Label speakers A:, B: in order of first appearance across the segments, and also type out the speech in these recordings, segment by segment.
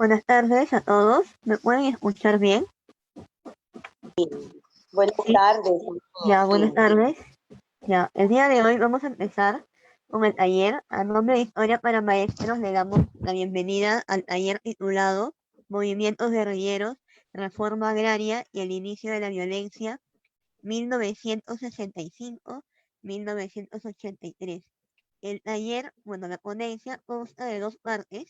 A: Buenas tardes a todos. ¿Me pueden escuchar bien?
B: Buenas
A: Sí,
B: tardes.
A: ya, buenas
B: Sí.
A: tardes. Ya, el día de hoy vamos a empezar con el taller. A nombre de Historia para Maestros le damos la bienvenida al taller titulado Movimientos guerrilleros, Reforma Agraria y el inicio de la violencia 1965-1983. El taller, bueno, la ponencia consta de dos partes.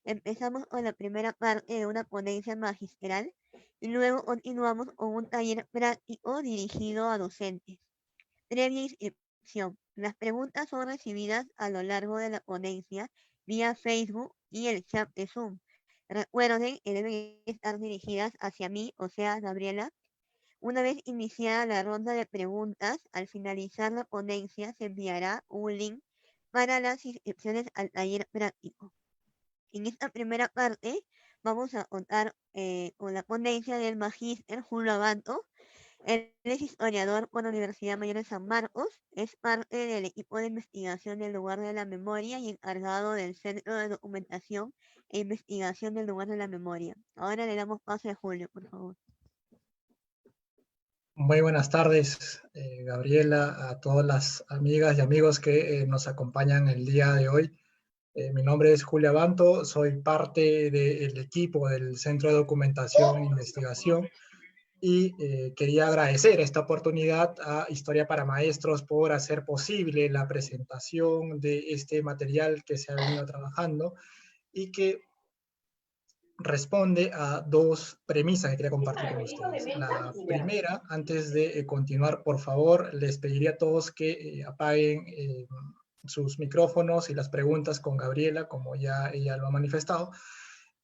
A: Empezamos con la primera parte de una ponencia magistral y luego continuamos con un taller práctico dirigido a docentes. Previa inscripción. Las preguntas son recibidas a lo largo de la ponencia vía Facebook y el chat de Zoom. Recuerden que deben estar dirigidas hacia mí, o sea, Gabriela. Una vez iniciada la ronda de preguntas, al finalizar la ponencia se enviará un link para las inscripciones al taller práctico. En esta primera parte vamos a contar con la ponencia del magíster Julio Abanto. Él es historiador por la Universidad Mayor de San Marcos, es parte del equipo de investigación del lugar de la memoria y encargado del Centro de Documentación e Investigación del lugar de la memoria. Ahora le damos paso a Julio, por favor.
C: Muy buenas tardes, Gabriela, a todas las amigas y amigos que nos acompañan el día de hoy. Mi nombre es Julio Abanto, soy parte del equipo del Centro de Documentación e Investigación y quería agradecer esta oportunidad a Historia para Maestros por hacer posible la presentación de este material que se ha venido trabajando y que responde a dos premisas que quería compartir con ustedes. La primera, antes de continuar, por favor, les pediría a todos que apaguen sus micrófonos y las preguntas con Gabriela, como ya ella lo ha manifestado.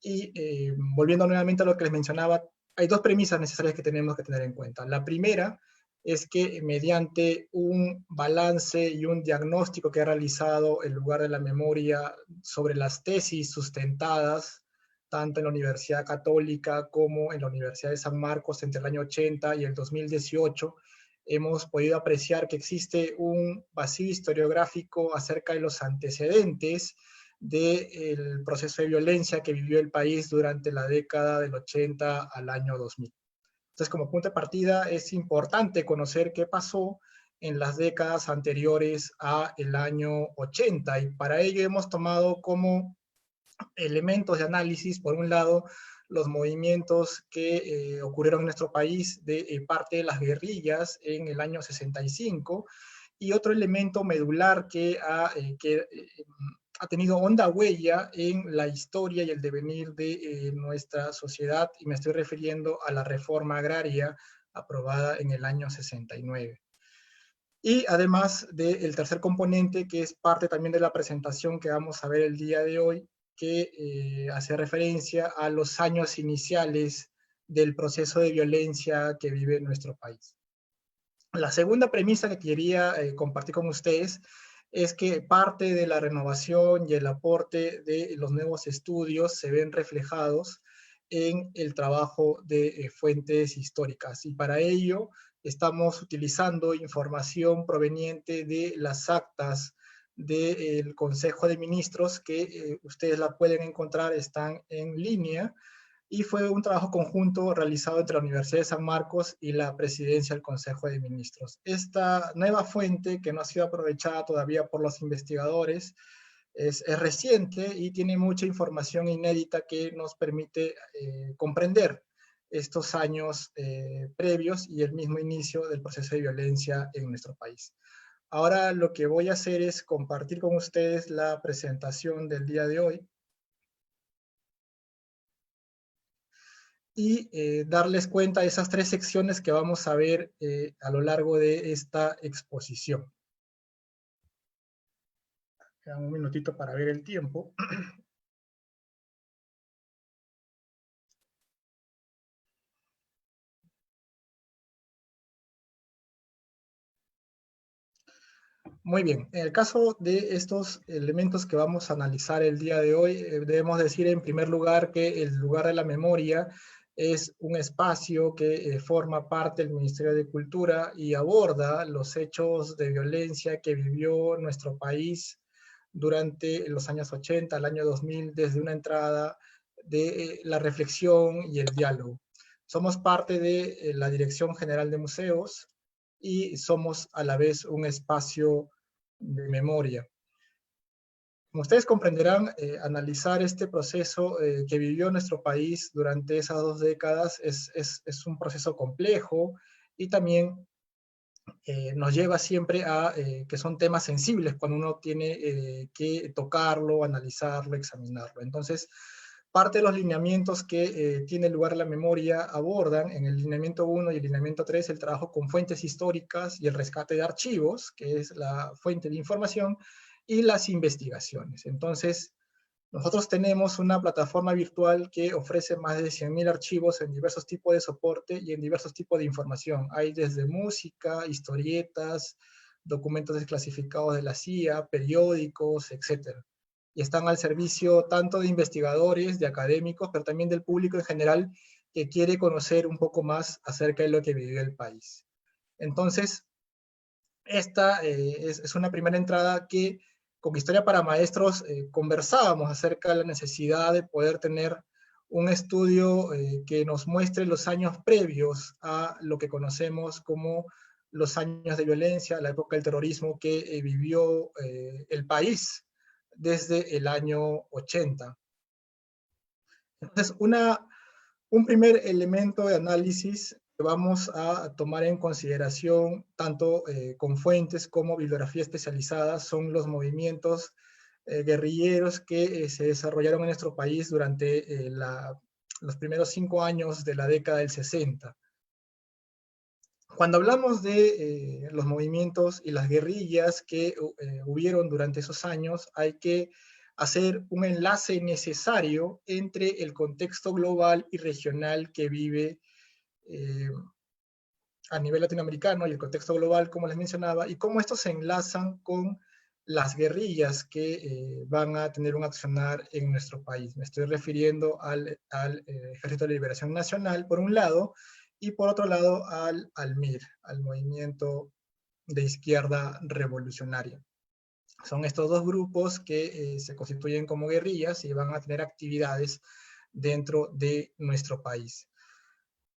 C: Y volviendo nuevamente a lo que les mencionaba, hay dos premisas necesarias que tenemos que tener en cuenta. La primera es que mediante un balance y un diagnóstico que ha realizado el lugar de la memoria sobre las tesis sustentadas tanto en la Universidad Católica como en la Universidad de San Marcos entre el año 80 y el 2018, hemos podido apreciar que existe un vacío historiográfico acerca de los antecedentes del proceso de violencia que vivió el país durante la década del 80 al año 2000. Entonces, como punto de partida, es importante conocer qué pasó en las décadas anteriores al año 80, y para ello hemos tomado como elementos de análisis, por un lado, los movimientos que ocurrieron en nuestro país de parte de las guerrillas en el año 65, y otro elemento medular que ha tenido honda huella en la historia y el devenir de nuestra sociedad, y me estoy refiriendo a la reforma agraria aprobada en el año 69. Y además del tercer componente, que es parte también de la presentación que vamos a ver el día de hoy, que hace referencia a los años iniciales del proceso de violencia que vive nuestro país. La segunda premisa que quería compartir con ustedes es que parte de la renovación y el aporte de los nuevos estudios se ven reflejados en el trabajo de fuentes históricas, y para ello estamos utilizando información proveniente de las actas del Consejo de Ministros, que ustedes la pueden encontrar, están en línea, y fue un trabajo conjunto realizado entre la Universidad de San Marcos y la Presidencia del Consejo de Ministros. Esta nueva fuente, que no ha sido aprovechada todavía por los investigadores, es reciente y tiene mucha información inédita que nos permite comprender estos años previos y el mismo inicio del proceso de violencia en nuestro país. Ahora lo que voy a hacer es compartir con ustedes la presentación del día de hoy y darles cuenta de esas tres secciones que vamos a ver a lo largo de esta exposición. Quedan un minutito para ver el tiempo. Muy bien, en el caso de estos elementos que vamos a analizar el día de hoy, debemos decir en primer lugar que el lugar de la memoria es un espacio que forma parte del Ministerio de Cultura y aborda los hechos de violencia que vivió nuestro país durante los años 80, al año 2000, desde una entrada de la reflexión y el diálogo. Somos parte de la Dirección General de Museos y somos a la vez un espacio de memoria. Como ustedes comprenderán, analizar este proceso que vivió nuestro país durante esas 2 décadas es un proceso complejo y también nos lleva siempre a que son temas sensibles cuando uno tiene que tocarlo, analizarlo, examinarlo. Entonces, parte de los lineamientos que tiene lugar la memoria abordan en el lineamiento 1 y el lineamiento 3 el trabajo con fuentes históricas y el rescate de archivos, que es la fuente de información, y las investigaciones. Entonces, nosotros tenemos una plataforma virtual que ofrece más de 100.000 archivos en diversos tipos de soporte y en diversos tipos de información. Hay desde música, historietas, documentos desclasificados de la CIA, periódicos, etc. Y están al servicio tanto de investigadores, de académicos, pero también del público en general que quiere conocer un poco más acerca de lo que vivió el país. Entonces, esta es una primera entrada que con Historia para Maestros conversábamos acerca de la necesidad de poder tener un estudio que nos muestre los años previos a lo que conocemos como los años de violencia, la época del terrorismo que vivió el país desde el año 80. Entonces, un primer elemento de análisis que vamos a tomar en consideración, tanto con fuentes como bibliografía especializada, son los movimientos guerrilleros que se desarrollaron en nuestro país durante los primeros 5 años de la década del 60. Cuando hablamos de los movimientos y las guerrillas que hubieron durante esos años, hay que hacer un enlace necesario entre el contexto global y regional que vive a nivel latinoamericano y el contexto global, como les mencionaba, y cómo estos se enlazan con las guerrillas que van a tener un accionar en nuestro país. Me estoy refiriendo al Ejército de Liberación Nacional, por un lado, y por otro lado al MIR, al Movimiento de Izquierda Revolucionaria. Son estos dos grupos que se constituyen como guerrillas y van a tener actividades dentro de nuestro país.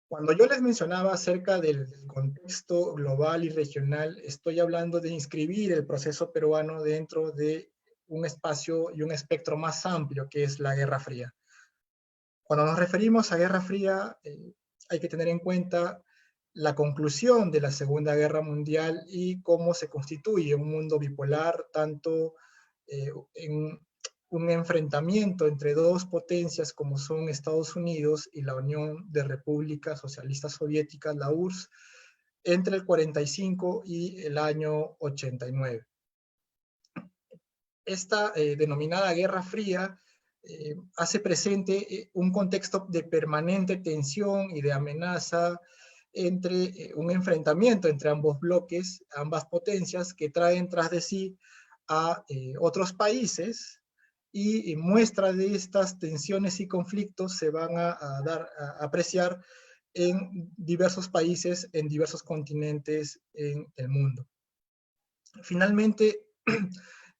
C: Cuando yo les mencionaba acerca del contexto global y regional, estoy hablando de inscribir el proceso peruano dentro de un espacio y un espectro más amplio que es la Guerra Fría. Cuando nos referimos a Guerra Fría, hay que tener en cuenta la conclusión de la Segunda Guerra Mundial y cómo se constituye un mundo bipolar, tanto en un enfrentamiento entre dos potencias como son Estados Unidos y la Unión de Repúblicas Socialistas Soviéticas, la URSS, entre el 45 y el año 89. Esta denominada Guerra Fría hace presente un contexto de permanente tensión y de amenaza entre un enfrentamiento entre ambos bloques, ambas potencias, que traen tras de sí a otros países, y muestra de estas tensiones y conflictos se van a apreciar en diversos países, en diversos continentes en el mundo. Finalmente,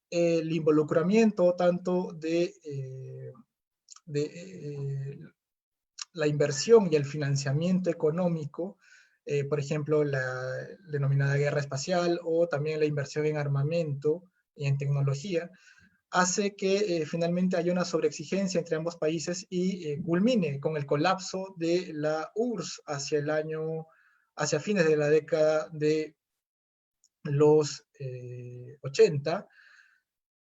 C: el involucramiento tanto de la inversión y el financiamiento económico, por ejemplo, la denominada guerra espacial o también la inversión en armamento y en tecnología, hace que finalmente haya una sobreexigencia entre ambos países y culmine con el colapso de la URSS hacia fines de la década de los 80,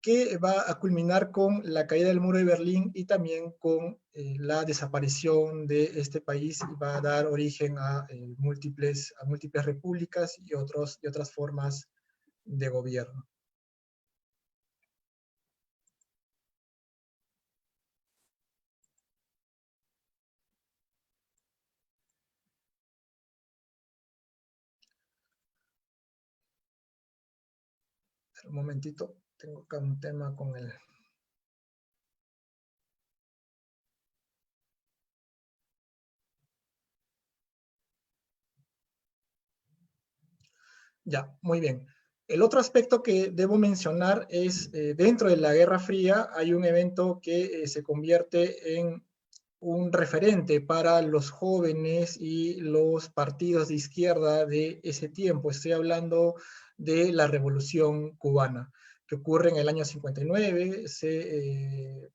C: que va a culminar con la caída del muro de Berlín y también con la desaparición de este país, y va a dar origen a múltiples repúblicas y otras formas de gobierno. Un momentito, tengo acá un tema con el... Ya, muy bien. El otro aspecto que debo mencionar es, dentro de la Guerra Fría hay un evento que se convierte en un referente para los jóvenes y los partidos de izquierda de ese tiempo. Estoy hablando de la Revolución Cubana, que ocurre en el año 59, se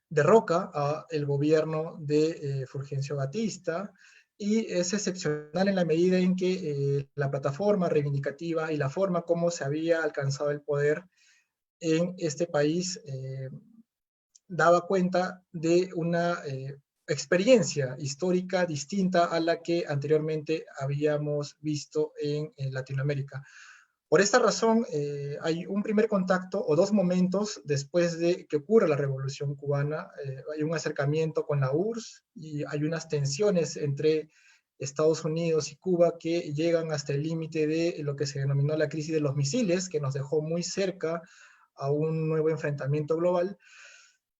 C: derroca a el gobierno de Fulgencio Batista, y es excepcional en la medida en que la plataforma reivindicativa y la forma como se había alcanzado el poder en este país daba cuenta de una experiencia histórica distinta a la que anteriormente habíamos visto en Latinoamérica. Por esta razón, hay un primer contacto o dos momentos después de que ocurra la Revolución Cubana. Hay un acercamiento con la URSS y hay unas tensiones entre Estados Unidos y Cuba que llegan hasta el límite de lo que se denominó la crisis de los misiles, que nos dejó muy cerca a un nuevo enfrentamiento global.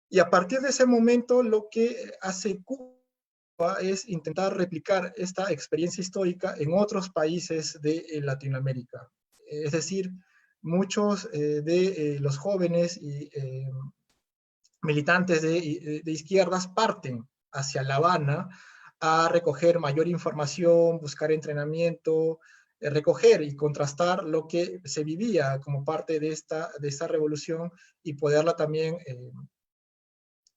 C: Y a partir de ese momento, lo que hace Cuba es intentar replicar esta experiencia histórica en otros países de Latinoamérica. Es decir, muchos de los jóvenes y militantes de izquierdas parten hacia La Habana a recoger mayor información, buscar entrenamiento, recoger y contrastar lo que se vivía como parte de esta revolución y poderla también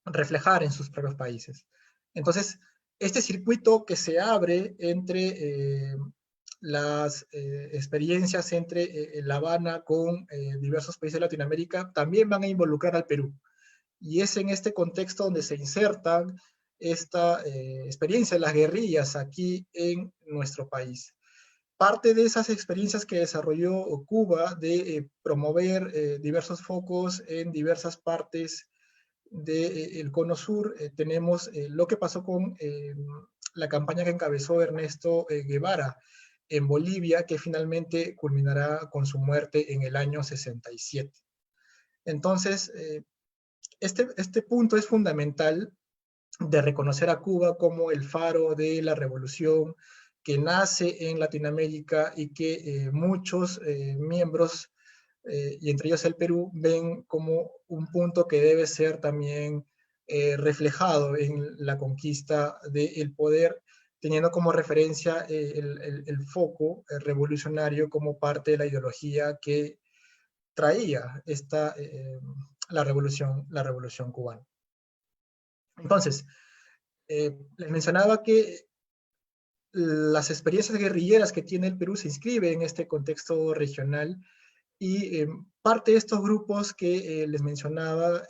C: reflejar en sus propios países. Entonces, este circuito que se abre entre las experiencias entre La Habana con diversos países de Latinoamérica también van a involucrar al Perú. Y es en este contexto donde se insertan esta experiencia de las guerrillas aquí en nuestro país. Parte de esas experiencias que desarrolló Cuba de promover diversos focos en diversas partes del Cono Sur, tenemos lo que pasó con la campaña que encabezó Ernesto Guevara en Bolivia, que finalmente culminará con su muerte en el año 67. Entonces, este punto es fundamental de reconocer a Cuba como el faro de la revolución que nace en Latinoamérica y que muchos miembros y entre ellos el Perú, ven como un punto que debe ser también reflejado en la conquista del poder, teniendo como referencia el foco revolucionario como parte de la ideología que traía la revolución cubana. Entonces, les mencionaba que las experiencias guerrilleras que tiene el Perú se inscriben en este contexto regional. Y parte de estos grupos que les mencionaba,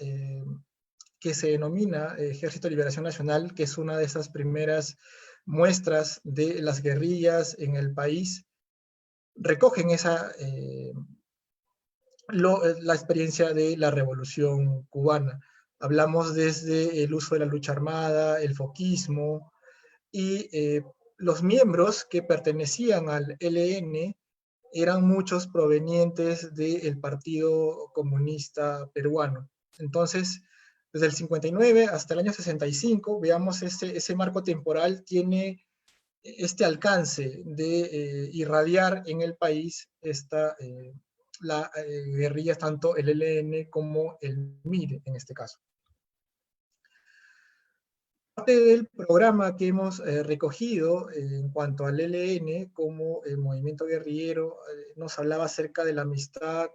C: que se denomina Ejército de Liberación Nacional, que es una de esas primeras muestras de las guerrillas en el país, recogen la experiencia de la Revolución Cubana. Hablamos desde el uso de la lucha armada, el foquismo, y los miembros que pertenecían al ELN eran muchos provenientes del Partido Comunista Peruano. Entonces, desde el 59 hasta el año 65, veamos ese marco temporal tiene este alcance de irradiar en el país la guerrilla, tanto el ELN como el MIR en este caso. Parte del programa que hemos recogido en cuanto al ELN como movimiento guerrillero nos hablaba acerca de la amistad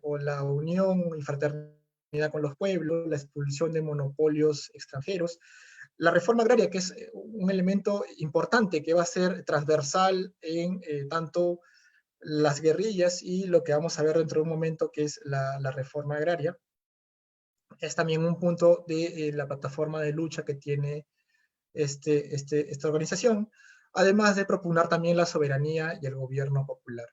C: o la unión y fraternidad con los pueblos, la expulsión de monopolios extranjeros, la reforma agraria, que es un elemento importante que va a ser transversal en tanto las guerrillas y lo que vamos a ver dentro de un momento, que es la reforma agraria. Es también un punto de la plataforma de lucha que tiene esta organización, además de propugnar también la soberanía y el gobierno popular.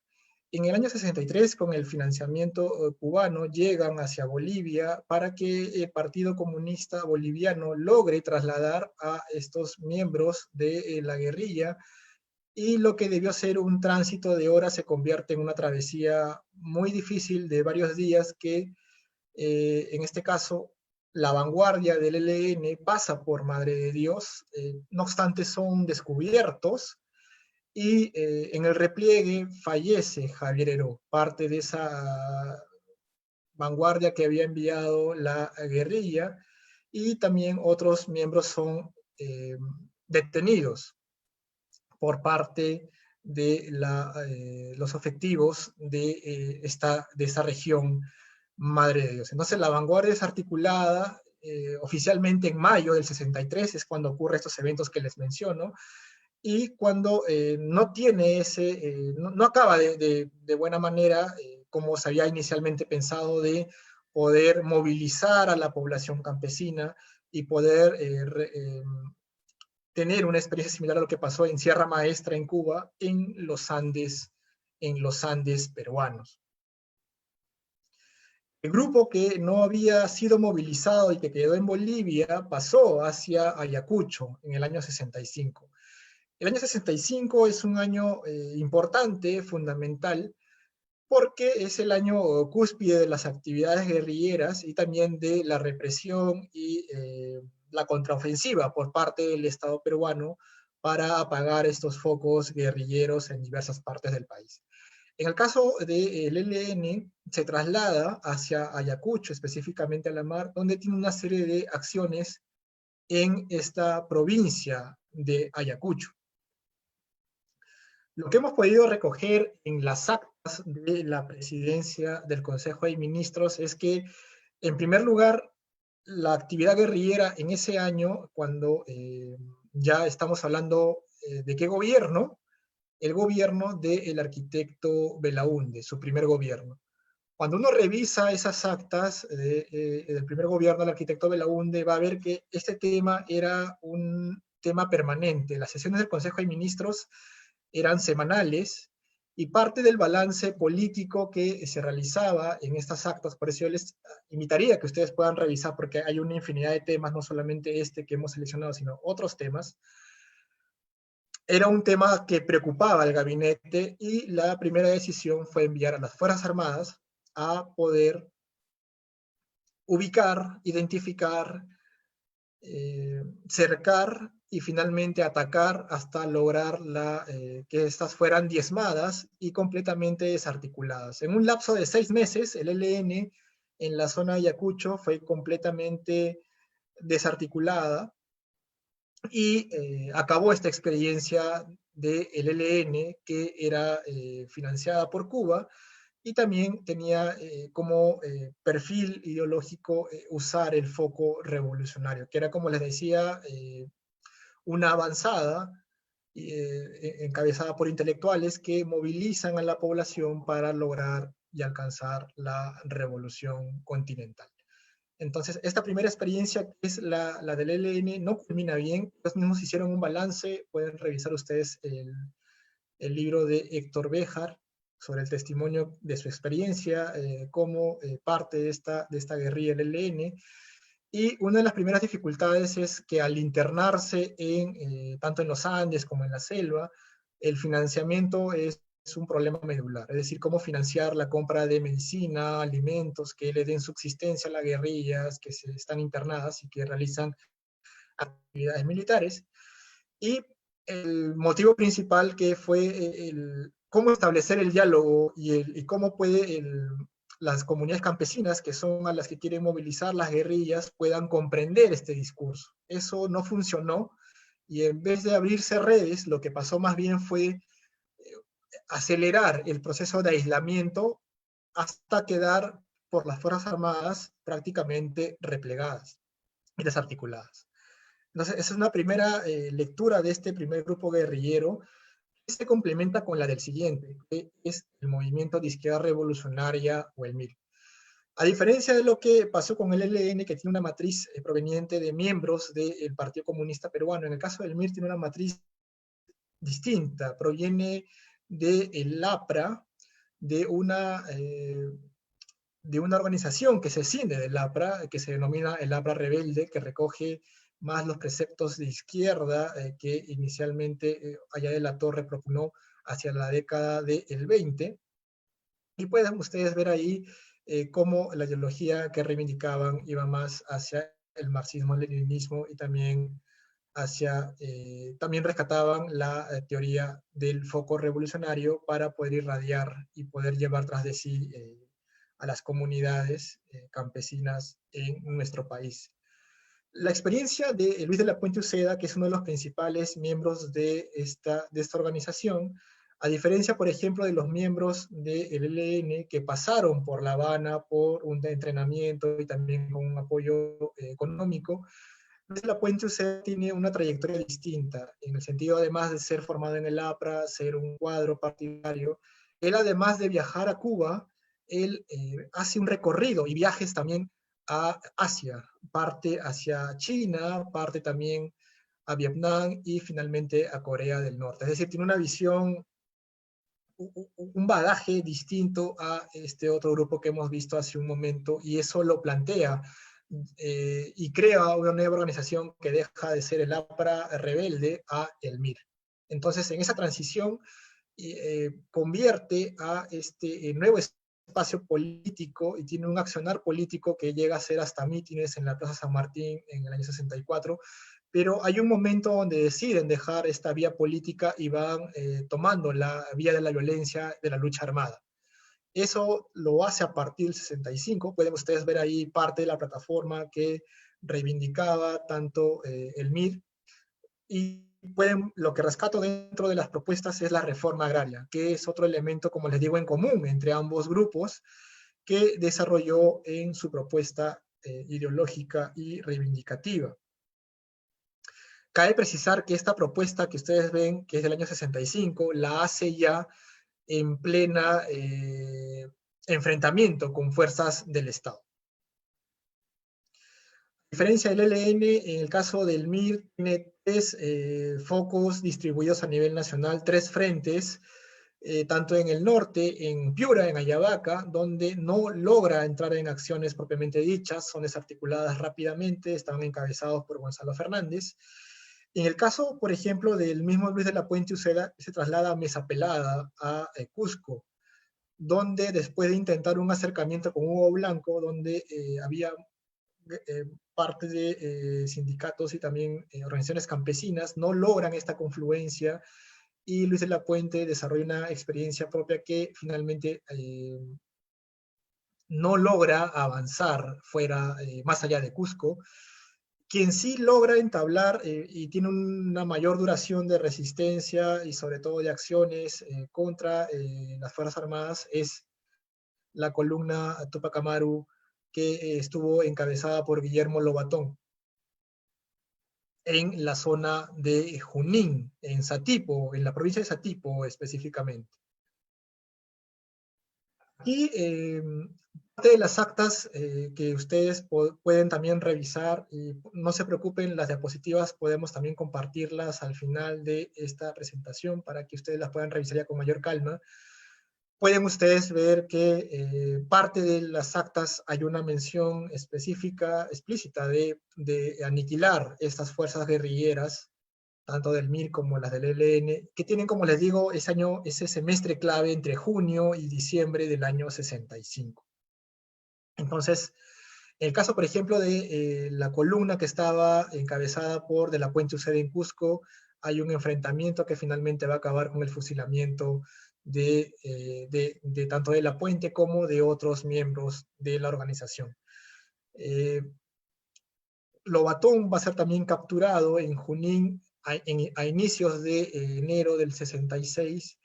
C: En el año 63, con el financiamiento cubano, llegan hacia Bolivia para que el Partido Comunista Boliviano logre trasladar a estos miembros de la guerrilla, y lo que debió ser un tránsito de horas se convierte en una travesía muy difícil de varios días que en este caso la vanguardia del ELN pasa por Madre de Dios, no obstante son descubiertos y en el repliegue fallece Javier Heró, parte de esa vanguardia que había enviado la guerrilla, y también otros miembros son detenidos por parte de los efectivos de esta región Madre de Dios. Entonces la vanguardia es articulada oficialmente en mayo del 63, es cuando ocurren estos eventos que les menciono, y cuando no tiene no acaba de buena manera, como se había inicialmente pensado, de poder movilizar a la población campesina y poder tener una experiencia similar a lo que pasó en Sierra Maestra en Cuba, en los Andes peruanos. El grupo que no había sido movilizado y que quedó en Bolivia pasó hacia Ayacucho en el año 65. El año 65 es un año importante, fundamental, porque es el año cúspide de las actividades guerrilleras y también de la represión y la contraofensiva por parte del Estado peruano para apagar estos focos guerrilleros en diversas partes del país. En el caso del ELN, se traslada hacia Ayacucho, específicamente a la mar, donde tiene una serie de acciones en esta provincia de Ayacucho. Lo que hemos podido recoger en las actas de la presidencia del Consejo de Ministros es que, en primer lugar, la actividad guerrillera en ese año, cuando ya estamos hablando de qué gobierno, el gobierno del arquitecto Belaúnde, su primer gobierno. Cuando uno revisa esas actas del primer gobierno del arquitecto Belaúnde, va a ver que este tema era un tema permanente. Las sesiones del Consejo de Ministros eran semanales y parte del balance político que se realizaba en estas actas, por eso yo les invitaría que ustedes puedan revisar, porque hay una infinidad de temas, no solamente este que hemos seleccionado, sino otros temas. Era un tema que preocupaba al gabinete y la primera decisión fue enviar a las Fuerzas Armadas a poder ubicar, identificar, cercar y finalmente atacar hasta lograr que estas fueran diezmadas y completamente desarticuladas. En un lapso de 6 meses, el ELN en la zona de Ayacucho fue completamente desarticulada y acabó esta experiencia del ELN que era financiada por Cuba y también tenía como perfil ideológico usar el foco revolucionario, que era, como les decía, una avanzada encabezada por intelectuales que movilizan a la población para lograr y alcanzar la revolución continental. Entonces, esta primera experiencia, que es la del ELN, no culmina bien. Ellos mismos hicieron un balance, pueden revisar ustedes el libro de Héctor Béjar sobre el testimonio de su experiencia como parte de esta guerrilla del ELN. Y una de las primeras dificultades es que al internarse tanto en los Andes como en la selva, el financiamiento es un problema medular, es decir, cómo financiar la compra de medicina, alimentos que le den subsistencia a las guerrillas que se están internadas y que realizan actividades militares. Y el motivo principal que fue cómo establecer el diálogo y cómo puede las comunidades campesinas, que son a las que quieren movilizar las guerrillas, puedan comprender este discurso. Eso no funcionó y en vez de abrirse redes, lo que pasó más bien fue acelerar el proceso de aislamiento hasta quedar por las Fuerzas Armadas prácticamente replegadas y desarticuladas. Entonces, esa es una primera lectura de este primer grupo guerrillero que se complementa con la del siguiente, que es el movimiento de izquierda revolucionaria o el MIR. A diferencia de lo que pasó con el ELN, que tiene una matriz proveniente de miembros del Partido Comunista Peruano, en el caso del MIR tiene una matriz distinta, proviene del APRA, de una organización que se ciende del APRA, que se denomina el APRA Rebelde, que recoge más los preceptos de izquierda que inicialmente Allá de la Torre propugnó hacia la década del 20. Y pueden ustedes ver ahí cómo la ideología que reivindicaban iba más hacia el marxismo-leninismo y también también rescataban la teoría del foco revolucionario para poder irradiar y poder llevar tras de sí a las comunidades campesinas en nuestro país. La experiencia de Luis de la Puente Uceda, que es uno de los principales miembros de esta organización, a diferencia, por ejemplo, de los miembros del ELN que pasaron por La Habana por un entrenamiento y también con un apoyo económico, Luis de la Puente Uceda tiene una trayectoria distinta, en el sentido, además de ser formado en el APRA, ser un cuadro partidario, él, además de viajar a Cuba, él hace un recorrido y viajes también a Asia, parte hacia China, parte también a Vietnam y finalmente a Corea del Norte. Es decir, tiene una visión, un bagaje distinto a este otro grupo que hemos visto hace un momento, y eso lo plantea y crea una nueva organización que deja de ser el APRA rebelde a el MIR. Entonces, en esa transición, convierte a este nuevo espacio político y tiene un accionar político que llega a ser hasta mítines en la Plaza San Martín en el año 64, pero hay un momento donde deciden dejar esta vía política y van tomando la vía de la violencia, de la lucha armada. Eso lo hace a partir del 65, pueden ustedes ver ahí parte de la plataforma que reivindicaba tanto el MIR, y lo que rescato dentro de las propuestas es la reforma agraria, que es otro elemento, como les digo, en común entre ambos grupos, que desarrolló en su propuesta ideológica y reivindicativa. Cabe precisar que esta propuesta que ustedes ven, que es del año 65, la hace ya en plena enfrentamiento con fuerzas del Estado. A diferencia del ELN, en el caso del MIR, tiene tres focos distribuidos a nivel nacional, tres frentes, tanto en el norte, en Piura, en Ayabaca, donde no logra entrar en acciones propiamente dichas, son desarticuladas rápidamente, están encabezados por Gonzalo Fernández. En el caso, por ejemplo, del mismo Luis de la Puente Uceda, se traslada a Mesa Pelada, a Cusco, donde después de intentar un acercamiento con Hugo Blanco, donde había parte de sindicatos y también organizaciones campesinas, no logran esta confluencia, y Luis de la Puente desarrolla una experiencia propia que finalmente no logra avanzar fuera, más allá de Cusco. Quien sí logra entablar y tiene una mayor duración de resistencia y sobre todo de acciones contra las Fuerzas Armadas es la columna Tupac Amaru, que estuvo encabezada por Guillermo Lobatón en la zona de Junín, en Satipo, en la provincia de Satipo específicamente. Aquí parte de las actas que ustedes pueden también revisar, y no se preocupen, las diapositivas podemos también compartirlas al final de esta presentación para que ustedes las puedan revisar ya con mayor calma. Pueden ustedes ver que parte de las actas hay una mención específica, explícita, de aniquilar estas fuerzas guerrilleras, tanto del MIR como las del ELN, que tienen, como les digo, ese semestre clave entre junio y diciembre del año 65. Entonces, en el caso, por ejemplo, de la columna que estaba encabezada por De la Puente Uceda en Cusco, hay un enfrentamiento que finalmente va a acabar con el fusilamiento de tanto de la Puente como de otros miembros de la organización. Lobatón va a ser también capturado en Junín a inicios de enero del 66,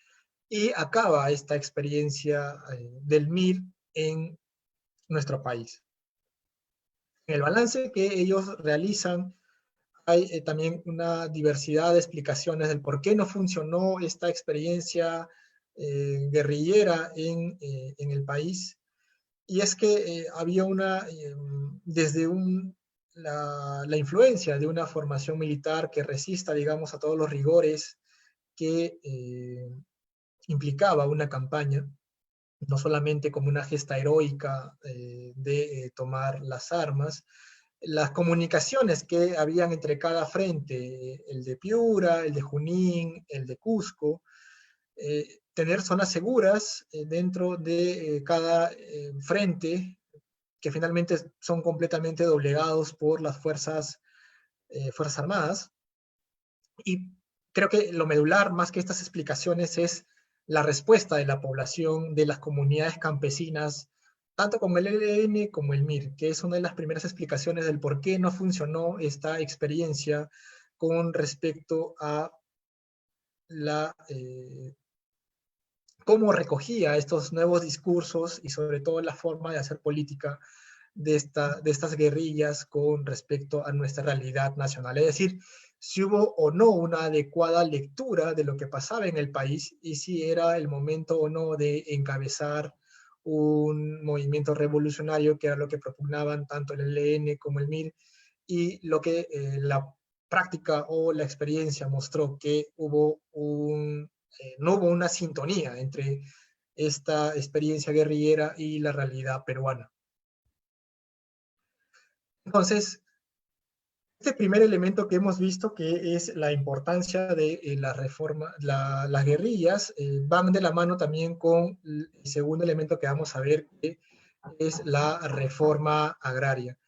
C: y acaba esta experiencia del MIR en nuestro país. En el balance que ellos realizan hay también una diversidad de explicaciones del por qué no funcionó esta experiencia guerrillera en el país, y es que había desde la influencia de una formación militar que resista, digamos, a todos los rigores que implicaba una campaña, no solamente como una gesta heroica de tomar las armas. Las comunicaciones que habían entre cada frente, el de Piura, el de Junín, el de Cusco, tener zonas seguras dentro de cada frente, que finalmente son completamente doblegados por las fuerzas armadas. Y creo que lo medular, más que estas explicaciones, es la respuesta de la población, de las comunidades campesinas tanto con el ELN como el MIR, que es una de las primeras explicaciones del por qué no funcionó esta experiencia con respecto a cómo recogía estos nuevos discursos y sobre todo la forma de hacer política de estas guerrillas con respecto a nuestra realidad nacional. Es decir, si hubo o no una adecuada lectura de lo que pasaba en el país y si era el momento o no de encabezar un movimiento revolucionario, que era lo que propugnaban tanto el ELN como el MIR, y lo que la práctica o la experiencia mostró que no hubo una sintonía entre esta experiencia guerrillera y la realidad peruana. Entonces, este primer elemento que hemos visto, que es la importancia de la reforma, las guerrillas, van de la mano también con el segundo elemento que vamos a ver, que es la reforma agraria.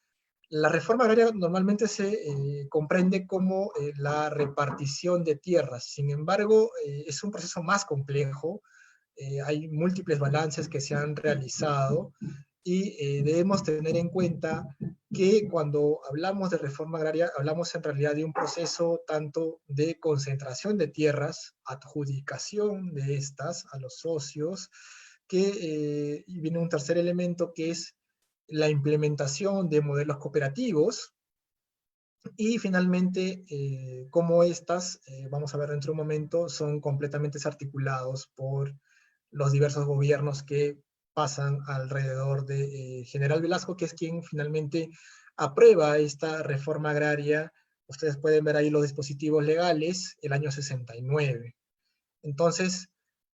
C: La reforma agraria normalmente se comprende como la repartición de tierras. Sin embargo, es un proceso más complejo. Hay múltiples balances que se han realizado y debemos tener en cuenta que cuando hablamos de reforma agraria, hablamos en realidad de un proceso tanto de concentración de tierras, adjudicación de estas a los socios, y viene un tercer elemento que es la implementación de modelos cooperativos, y finalmente, cómo estas, vamos a ver dentro de un momento, son completamente desarticulados por los diversos gobiernos que pasan alrededor de General Velasco, que es quien finalmente aprueba esta reforma agraria. Ustedes pueden ver ahí los dispositivos legales, el año 69. Entonces,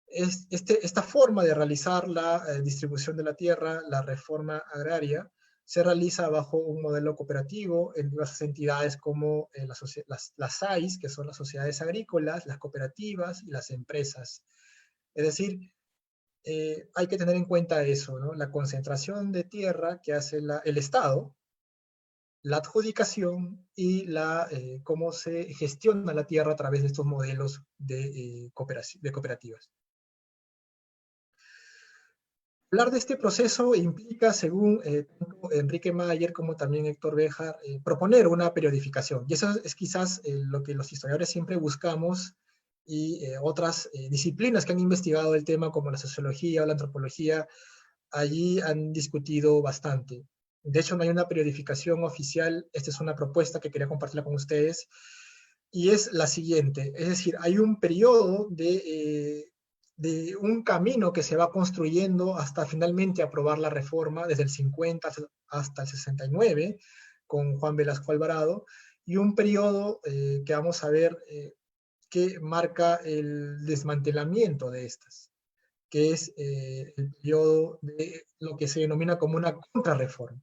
C: esta forma de realizar la distribución de la tierra, la reforma agraria, se realiza bajo un modelo cooperativo en diversas entidades como las SAIs, que son las sociedades agrícolas, las cooperativas y las empresas. Es decir, hay que tener en cuenta eso, ¿no? La concentración de tierra que hace el Estado, la adjudicación y cómo se gestiona la tierra a través de estos modelos de cooperativas. Hablar de este proceso implica, según tanto Enrique Mayer como también Héctor Béjar, proponer una periodificación. Y eso es quizás lo que los historiadores siempre buscamos, y otras disciplinas que han investigado el tema, como la sociología o la antropología, allí han discutido bastante. De hecho, no hay una periodificación oficial. Esta es una propuesta que quería compartirla con ustedes, y es la siguiente. Es decir, hay un periodo de un camino que se va construyendo hasta finalmente aprobar la reforma, desde el 50 hasta el 69, con Juan Velasco Alvarado, y un periodo que vamos a ver que marca el desmantelamiento de estas, que es el periodo de lo que se denomina como una contrarreforma.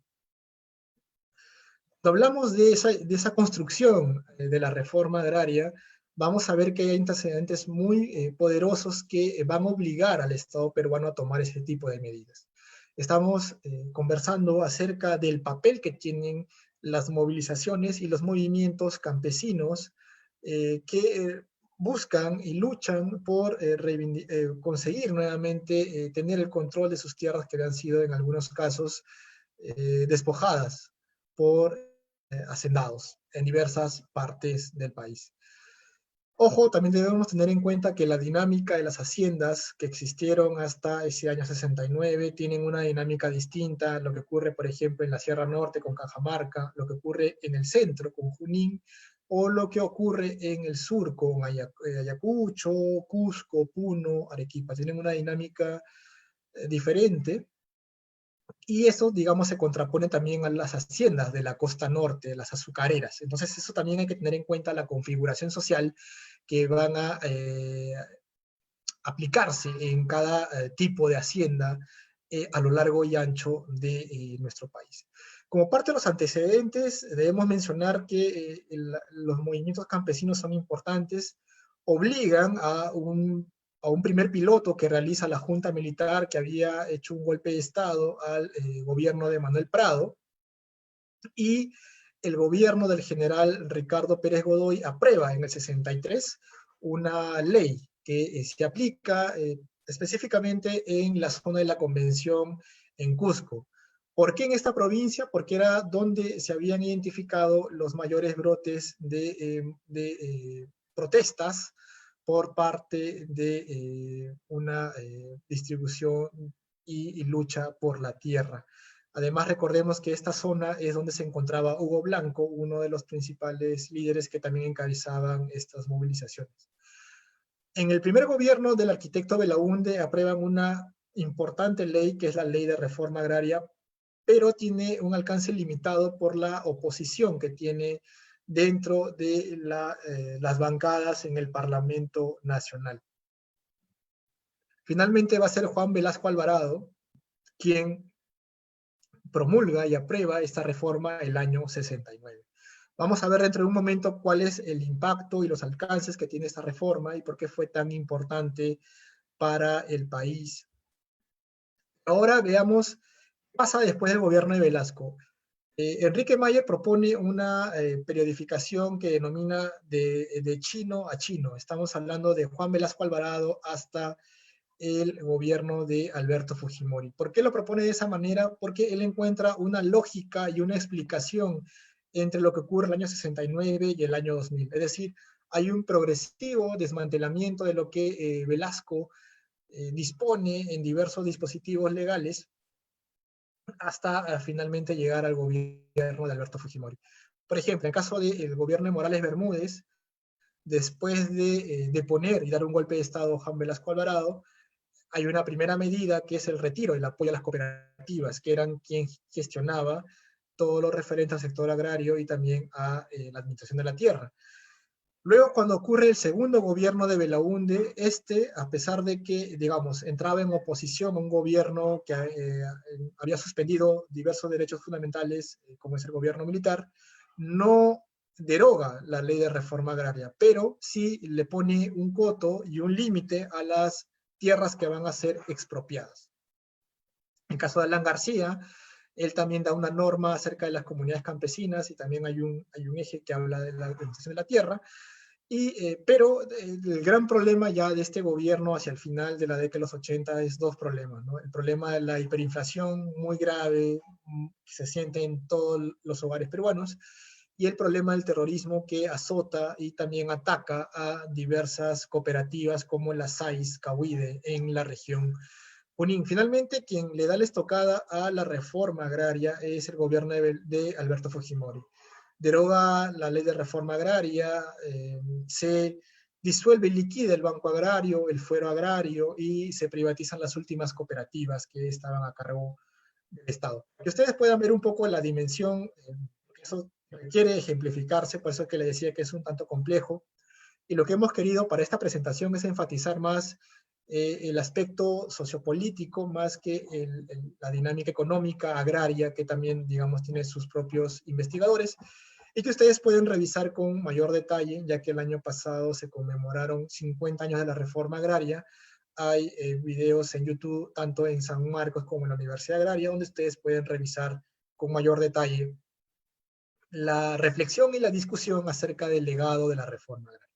C: Cuando hablamos de esa construcción de la reforma agraria, vamos a ver que hay antecedentes muy poderosos que van a obligar al Estado peruano a tomar ese tipo de medidas. Estamos conversando acerca del papel que tienen las movilizaciones y los movimientos campesinos que buscan y luchan por conseguir nuevamente tener el control de sus tierras que han sido en algunos casos despojadas por hacendados en diversas partes del país. Ojo, también debemos tener en cuenta que la dinámica de las haciendas que existieron hasta ese año 69 tienen una dinámica distinta a lo que ocurre, por ejemplo, en la Sierra Norte con Cajamarca, lo que ocurre en el centro con Junín, o lo que ocurre en el sur con Ayacucho, Cusco, Puno, Arequipa. Tienen una dinámica diferente. Y eso, digamos, se contrapone también a las haciendas de la costa norte, las azucareras. Entonces, eso también hay que tener en cuenta la configuración social que van a aplicarse en cada tipo de hacienda a lo largo y ancho de nuestro país. Como parte de los antecedentes, debemos mencionar que los movimientos campesinos son importantes, obligan a un primer piloto que realiza la Junta Militar, que había hecho un golpe de Estado al gobierno de Manuel Prado, y el gobierno del general Ricardo Pérez Godoy aprueba en el 63 una ley que se aplica específicamente en la zona de la Convención en Cusco. ¿Por qué en esta provincia? Porque era donde se habían identificado los mayores brotes de protestas por parte de una distribución y lucha por la tierra. Además, recordemos que esta zona es donde se encontraba Hugo Blanco, uno de los principales líderes que también encabezaban estas movilizaciones. En el primer gobierno del arquitecto Belaúnde aprueban una importante ley, que es la Ley de Reforma Agraria, pero tiene un alcance limitado por la oposición que tiene dentro de las bancadas en el Parlamento Nacional. Finalmente va a ser Juan Velasco Alvarado quien promulga y aprueba esta reforma el año 69. Vamos a ver dentro de un momento cuál es el impacto y los alcances que tiene esta reforma y por qué fue tan importante para el país. Ahora veamos qué pasa después del gobierno de Velasco. Enrique Mayer propone una periodificación que denomina de chino a chino. Estamos hablando de Juan Velasco Alvarado hasta el gobierno de Alberto Fujimori. ¿Por qué lo propone de esa manera? Porque él encuentra una lógica y una explicación entre lo que ocurre el año 69 y el año 2000. Es decir, hay un progresivo desmantelamiento de lo que Velasco dispone en diversos dispositivos legales hasta finalmente llegar al gobierno de Alberto Fujimori. Por ejemplo, en el caso del gobierno de Morales Bermúdez, después de deponer y dar un golpe de Estado a Juan Velasco Alvarado, hay una primera medida que es el retiro, el apoyo a las cooperativas, que eran quien gestionaba todo lo referente al sector agrario y también a la administración de la tierra. Luego, cuando ocurre el segundo gobierno de Belaúnde, a pesar de que, digamos, entraba en oposición a un gobierno que había suspendido diversos derechos fundamentales, como es el gobierno militar, no deroga la ley de reforma agraria, pero sí le pone un coto y un límite a las tierras que van a ser expropiadas. En el caso de Alan García, él también da una norma acerca de las comunidades campesinas y también hay un eje que habla de la administración de la tierra. Pero el gran problema ya de este gobierno hacia el final de la década de los 80 es dos problemas, ¿no? El problema de la hiperinflación muy grave que se siente en todos los hogares peruanos y el problema del terrorismo que azota y también ataca a diversas cooperativas como la SAIS Cahuide en la región Junín. Finalmente, quien le da la estocada a la reforma agraria es el gobierno de Alberto Fujimori. Deroga la ley de reforma agraria, se disuelve y liquida el Banco Agrario, el Fuero Agrario y se privatizan las últimas cooperativas que estaban a cargo del Estado. Que ustedes puedan ver un poco la dimensión, eso requiere ejemplificarse, por eso es que le decía que es un tanto complejo. Y lo que hemos querido para esta presentación es enfatizar más el aspecto sociopolítico más que la dinámica económica, agraria, que también, digamos, tiene sus propios investigadores, y que ustedes pueden revisar con mayor detalle, ya que el año pasado se conmemoraron 50 años de la reforma agraria. Hay videos en YouTube, tanto en San Marcos como en la Universidad Agraria, donde ustedes pueden revisar con mayor detalle la reflexión y la discusión acerca del legado de la reforma agraria.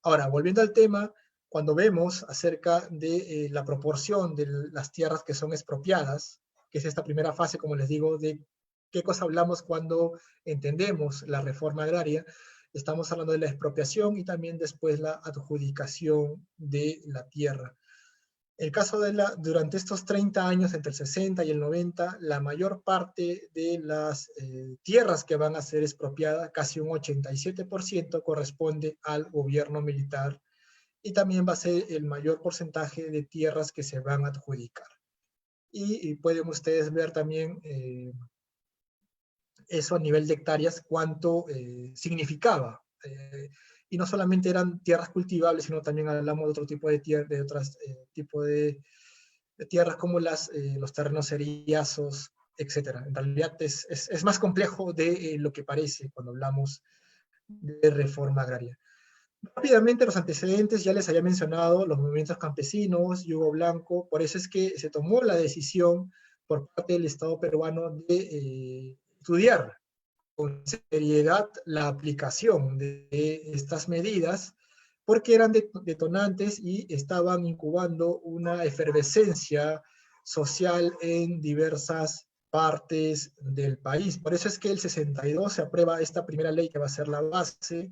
C: Ahora, volviendo al tema, cuando vemos acerca de la proporción de las tierras que son expropiadas, que es esta primera fase, como les digo, de qué cosa hablamos cuando entendemos la reforma agraria, estamos hablando de la expropiación y también después la adjudicación de la tierra. El caso durante estos 30 años, entre el 60 y el 90, la mayor parte de las tierras que van a ser expropiadas, casi un 87%, corresponde al gobierno militar y también va a ser el mayor porcentaje de tierras que se van a adjudicar. Y pueden ustedes ver también eso a nivel de hectáreas, cuánto significaba. Y no solamente eran tierras cultivables, sino también hablamos de otro tipo de tierras, de otros tipos de tierras como los terrenos cereazos, etc. En realidad es más complejo de lo que parece cuando hablamos de reforma agraria. Rápidamente los antecedentes, ya les había mencionado los movimientos campesinos, Hugo Blanco, por eso es que se tomó la decisión por parte del Estado peruano de estudiar con seriedad la aplicación de estas medidas, porque eran detonantes y estaban incubando una efervescencia social en diversas partes del país. Por eso es que el 62 se aprueba esta primera ley que va a ser la base,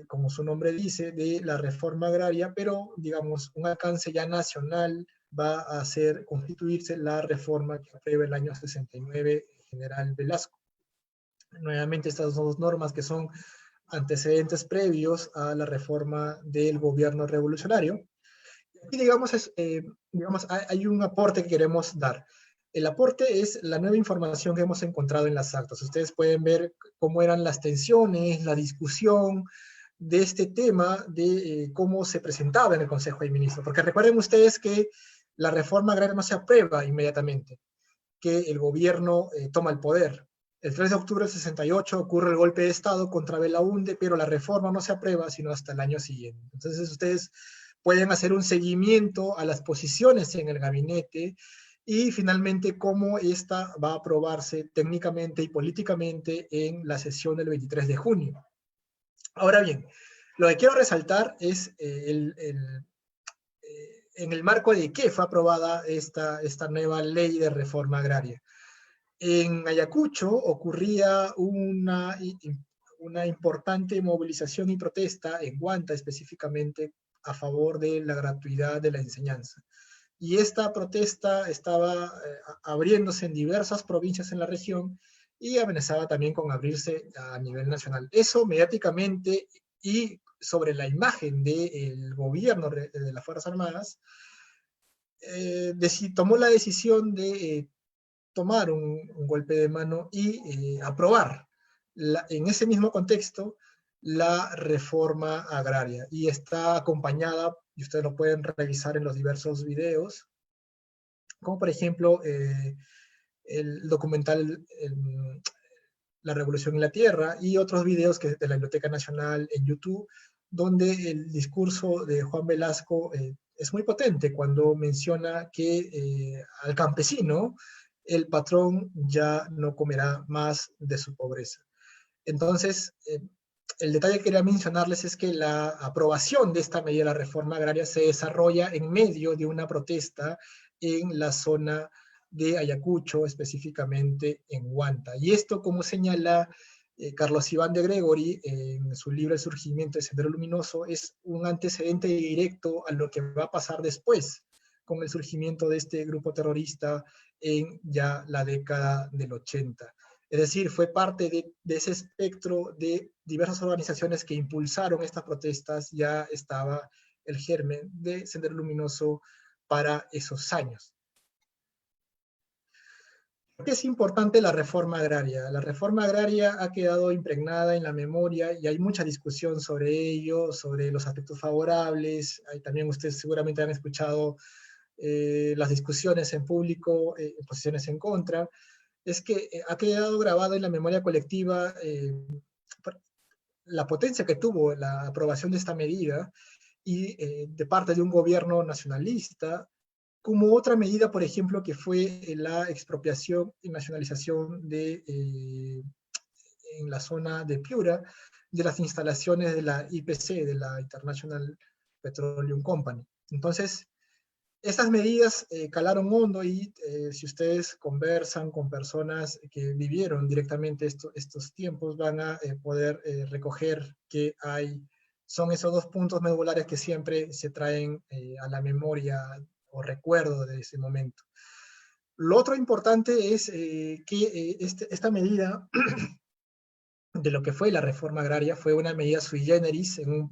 C: como su nombre dice, de la reforma agraria, pero digamos un alcance ya nacional va a hacer constituirse la reforma que aprueba el año 69 General Velasco. Nuevamente estas dos normas que son antecedentes previos a la reforma del gobierno revolucionario. Y digamos, hay un aporte que queremos dar. El aporte es la nueva información que hemos encontrado en las actas. Ustedes pueden ver cómo eran las tensiones, la discusión de este tema, de cómo se presentaba en el Consejo de Ministros. Porque recuerden ustedes que la reforma agraria no se aprueba inmediatamente, que el gobierno toma el poder. El 3 de octubre del 68 ocurre el golpe de Estado contra Belaúnde, pero la reforma no se aprueba sino hasta el año siguiente. Entonces ustedes pueden hacer un seguimiento a las posiciones en el gabinete y finalmente cómo esta va a aprobarse técnicamente y políticamente en la sesión del 23 de junio. Ahora bien, lo que quiero resaltar es en el marco de qué fue aprobada esta nueva ley de reforma agraria. En Ayacucho ocurría una importante movilización y protesta, en Huanta específicamente, a favor de la gratuidad de la enseñanza. Y esta protesta estaba abriéndose en diversas provincias en la región y amenazaba también con abrirse a nivel nacional. Eso mediáticamente y sobre la imagen del gobierno de las Fuerzas Armadas, tomó la decisión de tomar un golpe de mano y aprobar en ese mismo contexto la reforma agraria. Y está acompañada, y ustedes lo pueden revisar en los diversos videos, como por ejemplo el documental La Revolución en la Tierra y otros videos de la Biblioteca Nacional en YouTube, donde el discurso de Juan Velasco es muy potente cuando menciona que al campesino el patrón ya no comerá más de su pobreza. Entonces, el detalle que quería mencionarles es que la aprobación de esta medida de la reforma agraria se desarrolla en medio de una protesta en la zona de Ayacucho, específicamente en Huanta. Y esto, como señala Carlos Iván de Gregory en su libro El surgimiento del Sendero Luminoso, es un antecedente directo a lo que va a pasar después con el surgimiento de este grupo terrorista en ya la década del 80. Es decir, fue parte de ese espectro de diversas organizaciones que impulsaron estas protestas, ya estaba el germen de Sendero Luminoso para esos años. ¿Por qué es importante la reforma agraria? La reforma agraria ha quedado impregnada en la memoria y hay mucha discusión sobre ello, sobre los aspectos favorables. También ustedes seguramente han escuchado las discusiones en público, posiciones en contra. Es que ha quedado grabado en la memoria colectiva la potencia que tuvo la aprobación de esta medida y de parte de un gobierno nacionalista, como otra medida, por ejemplo, que fue la expropiación y nacionalización en la zona de Piura de las instalaciones de la IPC, de la International Petroleum Company. Entonces, estas medidas calaron hondo y si ustedes conversan con personas que vivieron directamente estos tiempos, van a poder recoger que son esos dos puntos medulares que siempre se traen a la memoria o recuerdo de ese momento. Lo otro importante es que esta medida de lo que fue la reforma agraria fue una medida sui generis en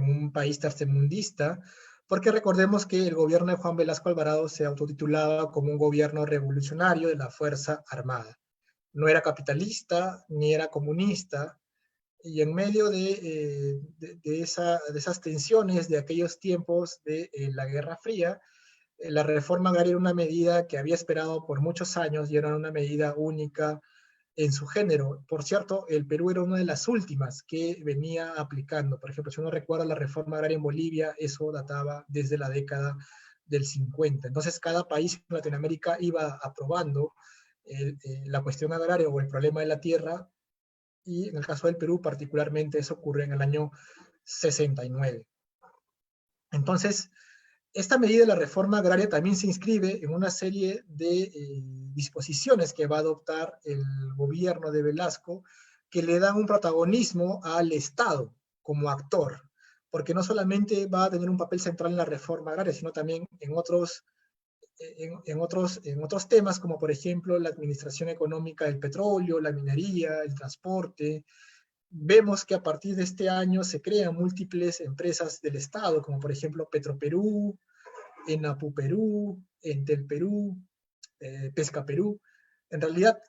C: un país tercermundista, porque recordemos que el gobierno de Juan Velasco Alvarado se autotitulaba como un gobierno revolucionario de la Fuerza Armada. No era capitalista, ni era comunista, y en medio de esas tensiones de aquellos tiempos de la Guerra Fría, la reforma agraria era una medida que había esperado por muchos años y era una medida única en su género. Por cierto, el Perú era una de las últimas que venía aplicando. Por ejemplo, si uno recuerda la reforma agraria en Bolivia, eso databa desde la década del 50. Entonces, cada país en Latinoamérica iba aprobando la cuestión agraria o el problema de la tierra, y en el caso del Perú particularmente eso ocurre en el año 69. Entonces, esta medida de la reforma agraria también se inscribe en una serie de disposiciones que va a adoptar el gobierno de Velasco, que le dan un protagonismo al Estado como actor, porque no solamente va a tener un papel central en la reforma agraria, sino también en otros temas, como por ejemplo la administración económica del petróleo, la minería, el transporte. Vemos que a partir de este año se crean múltiples empresas del Estado, como por ejemplo Petroperú, Enapu Perú, Entel Perú, Pesca Perú. En realidad,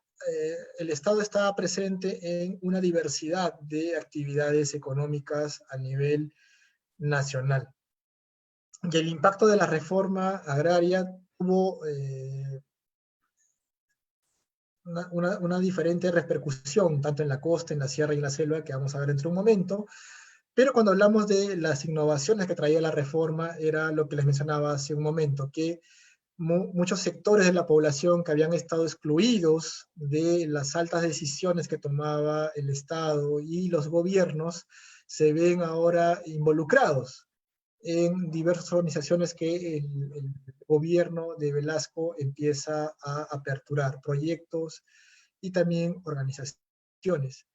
C: el Estado está presente en una diversidad de actividades económicas a nivel nacional. Y el impacto de la reforma agraria tuvo una diferente repercusión, tanto en la costa, en la sierra y en la selva, que vamos a ver dentro de un momento. Pero cuando hablamos de las innovaciones que traía la reforma, era lo que les mencionaba hace un momento, que muchos sectores de la población que habían estado excluidos de las altas decisiones que tomaba el Estado y los gobiernos, se ven ahora involucrados en diversas organizaciones que el gobierno de Velasco empieza a aperturar, proyectos y también organizaciones.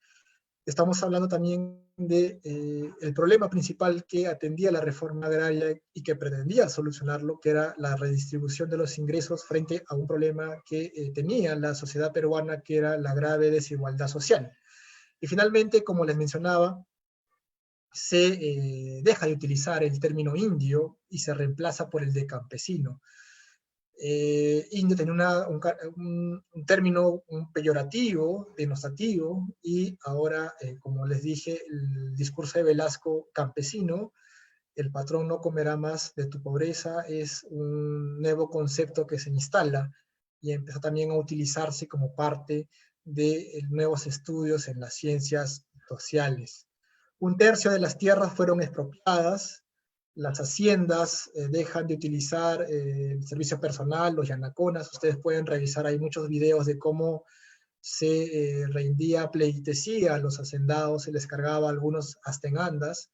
C: Estamos hablando también de el problema principal que atendía la reforma agraria y que pretendía solucionarlo, que era la redistribución de los ingresos frente a un problema que tenía la sociedad peruana, que era la grave desigualdad social. Y finalmente, como les mencionaba, se deja de utilizar el término indio y se reemplaza por el de campesino. Indio tenía un término peyorativo, denostativo, y ahora, como les dije, el discurso de Velasco, campesino, el patrón no comerá más de tu pobreza, es un nuevo concepto que se instala y empezó también a utilizarse como parte de nuevos estudios en las ciencias sociales. 1/3 de las tierras fueron expropiadas, las haciendas dejan de utilizar el servicio personal, los yanaconas. Ustedes pueden revisar, hay muchos videos de cómo se rendía pleitesía a los hacendados, se les cargaba a algunos hasta en andas.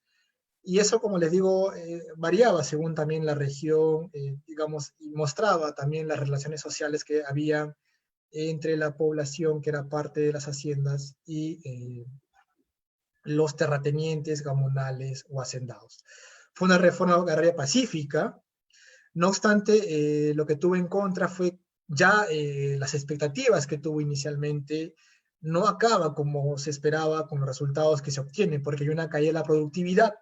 C: Y eso, como les digo, variaba según también la región, digamos, y mostraba también las relaciones sociales que había entre la población que era parte de las haciendas y los terratenientes, gamonales o hacendados. Fue una reforma agraria pacífica. No obstante, lo que tuvo en contra fue ya las expectativas que tuvo inicialmente no acaba como se esperaba con los resultados que se obtienen, porque hay una caída de la productividad,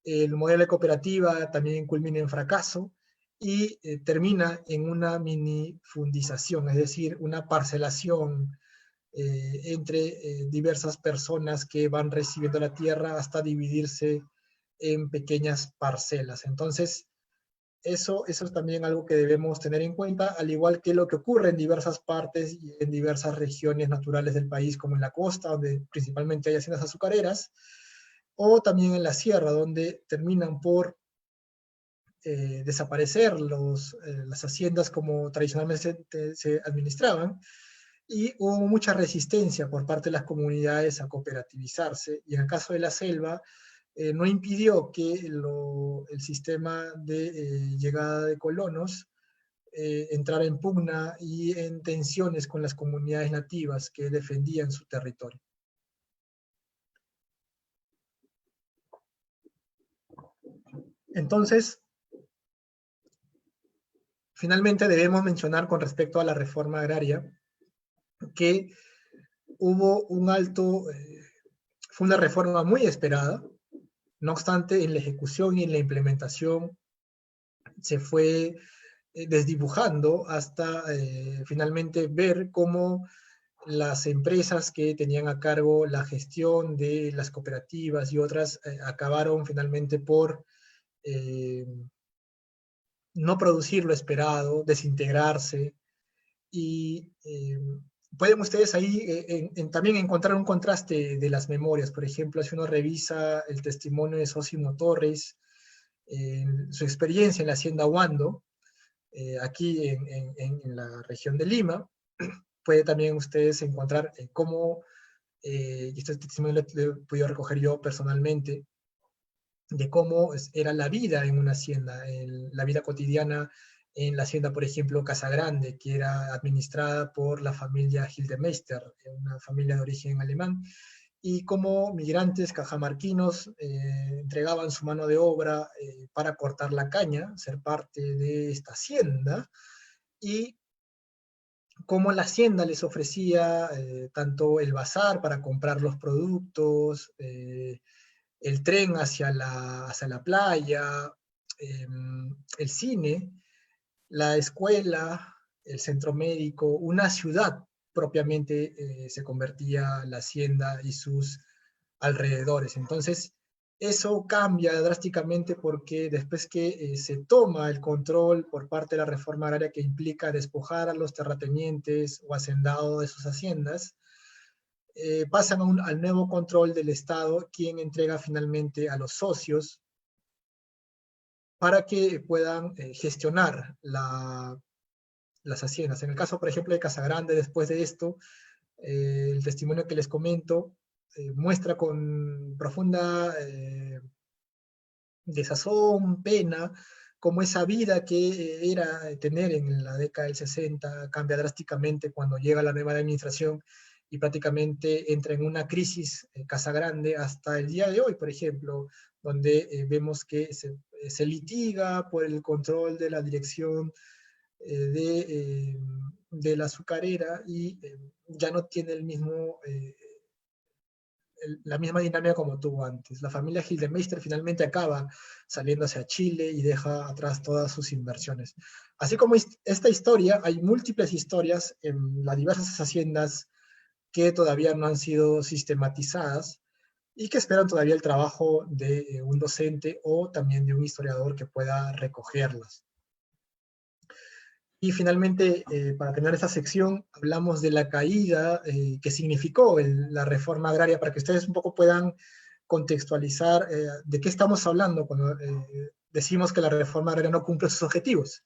C: el modelo de cooperativa también culmina en fracaso y termina en una minifundización, es decir, una parcelación entre diversas personas que van recibiendo la tierra hasta dividirse en pequeñas parcelas. Entonces, eso es también algo que debemos tener en cuenta, al igual que lo que ocurre en diversas partes y en diversas regiones naturales del país, como en la costa, donde principalmente hay haciendas azucareras, o también en la sierra, donde terminan por desaparecer las haciendas como tradicionalmente se administraban, y hubo mucha resistencia por parte de las comunidades a cooperativizarse, y en el caso de la selva, no impidió que el sistema de llegada de colonos entrara en pugna y en tensiones con las comunidades nativas que defendían su territorio. Entonces, finalmente debemos mencionar con respecto a la reforma agraria que hubo un alto, fue una reforma muy esperada. No obstante, en la ejecución y en la implementación se fue desdibujando hasta finalmente ver cómo las empresas que tenían a cargo la gestión de las cooperativas y otras acabaron finalmente por no producir lo esperado, desintegrarse, y pueden ustedes ahí también encontrar un contraste de las memorias. Por ejemplo, si uno revisa el testimonio de Sosimo Torres, su experiencia en la hacienda Huando, aquí en la región de Lima, puede también ustedes encontrar cómo, y este testimonio lo he podido recoger yo personalmente, de cómo era la vida en una hacienda, la vida cotidiana en la hacienda, por ejemplo, Casagrande, que era administrada por la familia Gildemeister, una familia de origen alemán, y cómo migrantes cajamarquinos entregaban su mano de obra para cortar la caña, ser parte de esta hacienda, y cómo la hacienda les ofrecía tanto el bazar para comprar los productos, el tren hacia la playa, el cine, la escuela, el centro médico, una ciudad propiamente se convertía la hacienda y sus alrededores. Entonces, eso cambia drásticamente porque después que se toma el control por parte de la reforma agraria que implica despojar a los terratenientes o hacendados de sus haciendas, pasan al nuevo control del Estado, quien entrega finalmente a los socios para que puedan gestionar las haciendas. En el caso, por ejemplo, de Casagrande, después de esto, el testimonio que les comento muestra con profunda desazón, pena, cómo esa vida que era tener en la década del 60 cambia drásticamente cuando llega la nueva administración y prácticamente entra en una crisis Casagrande hasta el día de hoy, por ejemplo, donde vemos que se litiga por el control de la dirección de la azucarera y ya no tiene la misma dinámica como tuvo antes. La familia Gildemeister finalmente acaba saliendo hacia Chile y deja atrás todas sus inversiones. Así como esta historia, hay múltiples historias en las diversas haciendas que todavía no han sido sistematizadas y que esperan todavía el trabajo de un docente o también de un historiador que pueda recogerlas. Y finalmente, para terminar esta sección, hablamos de la caída que significó la reforma agraria, para que ustedes un poco puedan contextualizar de qué estamos hablando cuando decimos que la reforma agraria no cumple sus objetivos.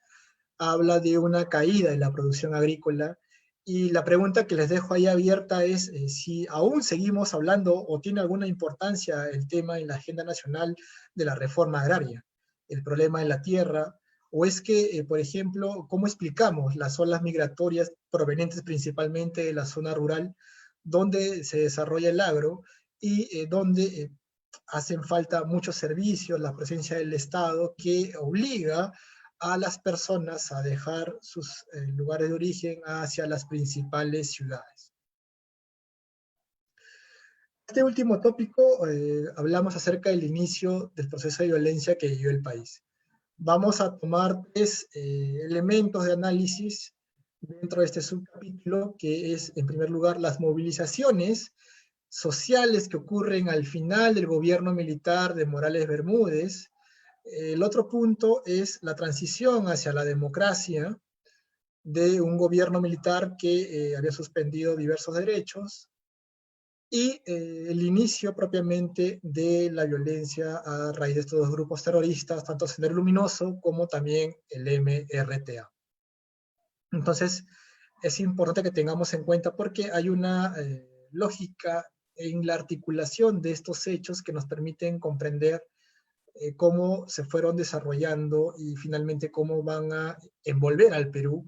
C: Habla de una caída en la producción agrícola, y la pregunta que les dejo ahí abierta es si aún seguimos hablando o tiene alguna importancia el tema en la agenda nacional de la reforma agraria, el problema de la tierra, o es que, por ejemplo, ¿cómo explicamos las olas migratorias provenientes principalmente de la zona rural, donde se desarrolla el agro y donde hacen falta muchos servicios, la presencia del Estado que obliga a las personas a dejar sus lugares de origen hacia las principales ciudades? Este último tópico hablamos acerca del inicio del proceso de violencia que vivió el país. Vamos a tomar tres elementos de análisis dentro de este subcapítulo, que es, en primer lugar, las movilizaciones sociales que ocurren al final del gobierno militar de Morales Bermúdez. El otro punto es la transición hacia la democracia de un gobierno militar que había suspendido diversos derechos, y el inicio propiamente de la violencia a raíz de estos dos grupos terroristas, tanto Sendero Luminoso como también el MRTA. Entonces, es importante que tengamos en cuenta porque hay una lógica en la articulación de estos hechos que nos permiten comprender cómo se fueron desarrollando y finalmente cómo van a envolver al Perú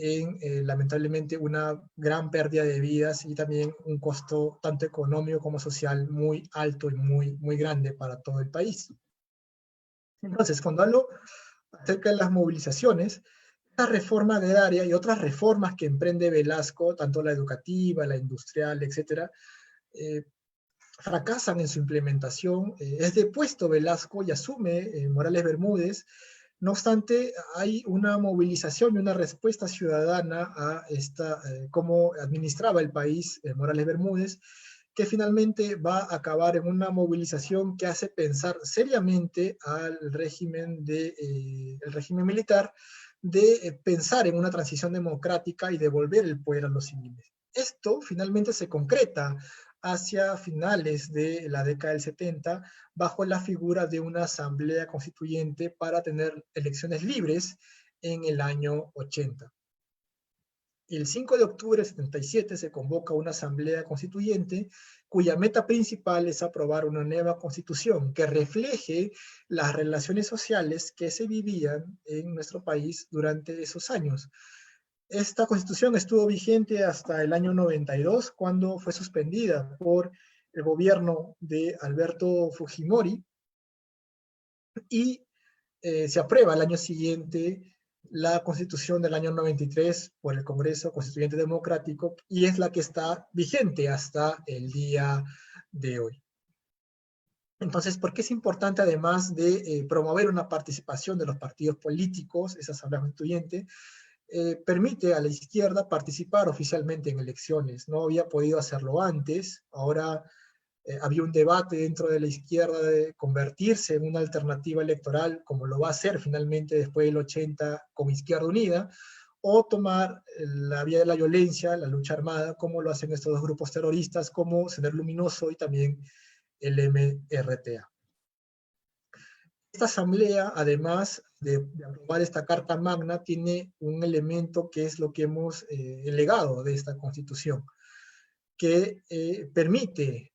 C: en, lamentablemente, una gran pérdida de vidas y también un costo tanto económico como social muy alto y muy grande para todo el país. Entonces, cuando hablo acerca de las movilizaciones, esta reforma agraria y otras reformas que emprende Velasco, tanto la educativa, la industrial, etcétera, fracasan en su implementación. Es depuesto Velasco y asume Morales Bermúdez. No obstante, hay una movilización y una respuesta ciudadana a cómo administraba el país Morales Bermúdez, que finalmente va a acabar en una movilización que hace pensar seriamente al régimen, el régimen militar, de pensar en una transición democrática y devolver el poder a los civiles. Esto finalmente se concreta hacia finales de la década del 70, bajo la figura de una asamblea constituyente para tener elecciones libres en el año 80. El 5 de octubre de 77 se convoca una asamblea constituyente cuya meta principal es aprobar una nueva constitución que refleje las relaciones sociales que se vivían en nuestro país durante esos años. Esta constitución estuvo vigente hasta el año 92, cuando fue suspendida por el gobierno de Alberto Fujimori, y se aprueba al año siguiente la Constitución del año 93 por el Congreso Constituyente Democrático, y es la que está vigente hasta el día de hoy. Entonces, ¿por qué es importante, además de promover una participación de los partidos políticos, esa asamblea constituyente? Permite a la izquierda participar oficialmente en elecciones. No había podido hacerlo antes. Ahora había un debate dentro de la izquierda de convertirse en una alternativa electoral, como lo va a hacer finalmente después del 80 con Izquierda Unida, o tomar la vía de la violencia, la lucha armada, como lo hacen estos dos grupos terroristas, como Sendero Luminoso y también el MRTA. Esta asamblea, además de aprobar esta Carta Magna, tiene un elemento que es lo que hemos el legado de esta Constitución, que permite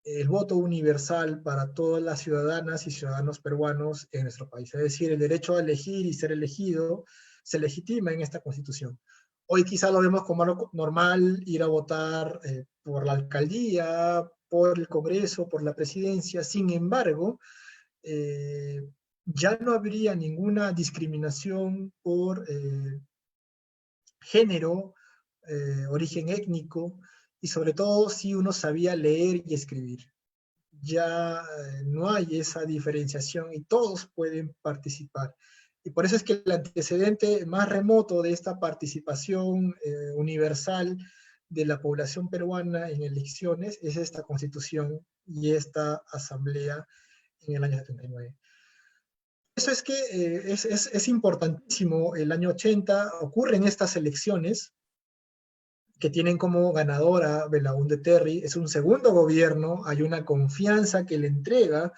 C: el voto universal para todas las ciudadanas y ciudadanos peruanos en nuestro país. Es decir, el derecho a elegir y ser elegido se legitima en esta Constitución. Hoy quizá lo vemos como algo normal, ir a votar por la alcaldía, por el Congreso, por la presidencia. Sin embargo, ya no habría ninguna discriminación por género, origen étnico, y sobre todo si uno sabía leer y escribir. Ya no hay esa diferenciación y todos pueden participar. Y por eso es que el antecedente más remoto de esta participación universal de la población peruana en elecciones es esta Constitución y esta Asamblea en el año 79. Eso es que es importantísimo. El año 80 ocurren estas elecciones que tienen como ganadora Belaúnde Terry. Es un segundo gobierno, hay una confianza que le entrega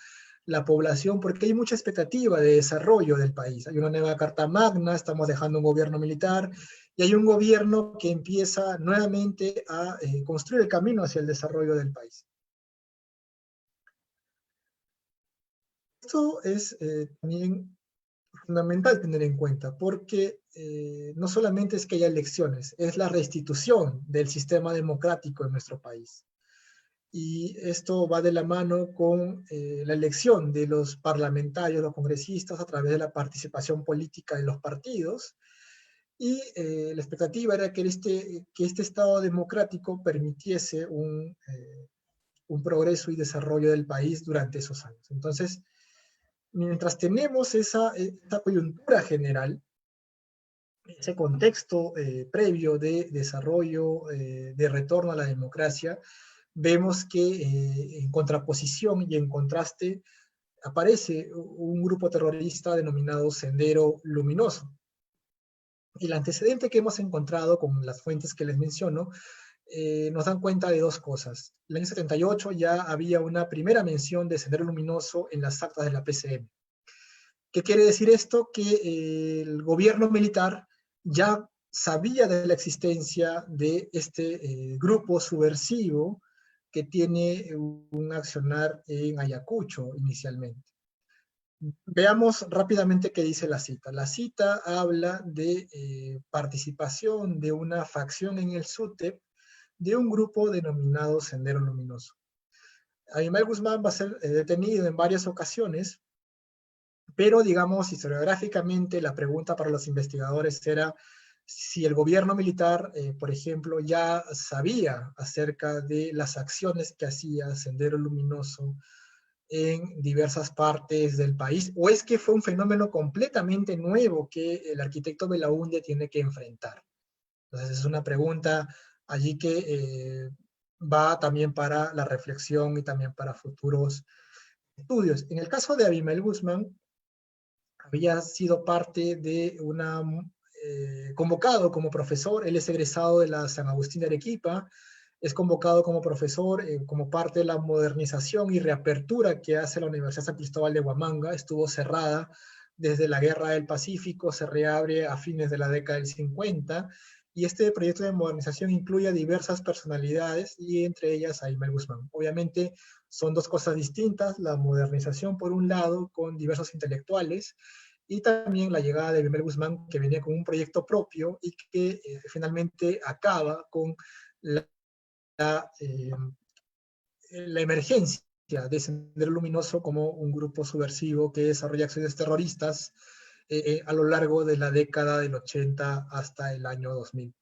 C: la población porque hay mucha expectativa de desarrollo del país. Hay una nueva Carta Magna, estamos dejando un gobierno militar y hay un gobierno que empieza nuevamente a construir el camino hacia el desarrollo del país. Esto es también fundamental tener en cuenta, porque no solamente es que haya elecciones, es la restitución del sistema democrático en nuestro país. Y esto va de la mano con la elección de los parlamentarios, los congresistas, a través de la participación política de los partidos. Y la expectativa era que este Estado democrático permitiese un progreso y desarrollo del país durante esos años. Entonces, mientras tenemos esa coyuntura general, ese contexto previo de desarrollo, de retorno a la democracia, vemos que en contraposición y en contraste aparece un grupo terrorista denominado Sendero Luminoso. Y el antecedente que hemos encontrado con las fuentes que les menciono nos dan cuenta de dos cosas. En el año 78 ya había una primera mención de Sendero Luminoso en las actas de la PCM. ¿Qué quiere decir esto? Que el gobierno militar ya sabía de la existencia de este grupo subversivo que tiene un accionar en Ayacucho inicialmente. Veamos rápidamente qué dice la cita. La cita habla de participación de una facción en el SUTEP de un grupo denominado Sendero Luminoso. Abimael Guzmán va a ser detenido en varias ocasiones, pero digamos historiográficamente la pregunta para los investigadores era si el gobierno militar, por ejemplo, ya sabía acerca de las acciones que hacía Sendero Luminoso en diversas partes del país, o es que fue un fenómeno completamente nuevo que el arquitecto Belaúnde tiene que enfrentar. Entonces es una pregunta allí que va también para la reflexión y también para futuros estudios. En el caso de Abimael Guzmán, había sido parte de una, convocado como profesor, él es egresado de la San Agustín de Arequipa, es convocado como profesor como parte de la modernización y reapertura que hace la Universidad San Cristóbal de Huamanga. Estuvo cerrada desde la Guerra del Pacífico, se reabre a fines de la década del 50, y este proyecto de modernización incluye a diversas personalidades y entre ellas a Aimel Guzmán. Obviamente son dos cosas distintas, la modernización por un lado con diversos intelectuales y también la llegada de Aimel Guzmán que venía con un proyecto propio y que finalmente acaba con la, eh, la emergencia de Sendero Luminoso como un grupo subversivo que desarrolla acciones terroristas a lo largo de la década del 80 hasta el año 2000.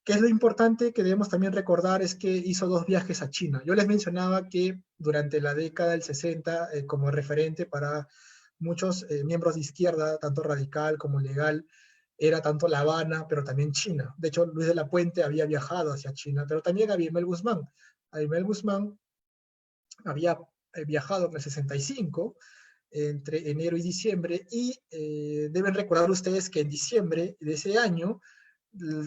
C: ¿Qué es lo importante que debemos también recordar? Es que hizo 2 viajes a China. Yo les mencionaba que durante la década del 60, como referente para muchos miembros de izquierda, tanto radical como legal, era tanto La Habana, pero también China. De hecho, Luis de la Puente había viajado hacia China, pero también Abimael Guzmán. Abimael Guzmán había viajado en el 65, entre enero y diciembre, y deben recordar ustedes que en diciembre de ese año,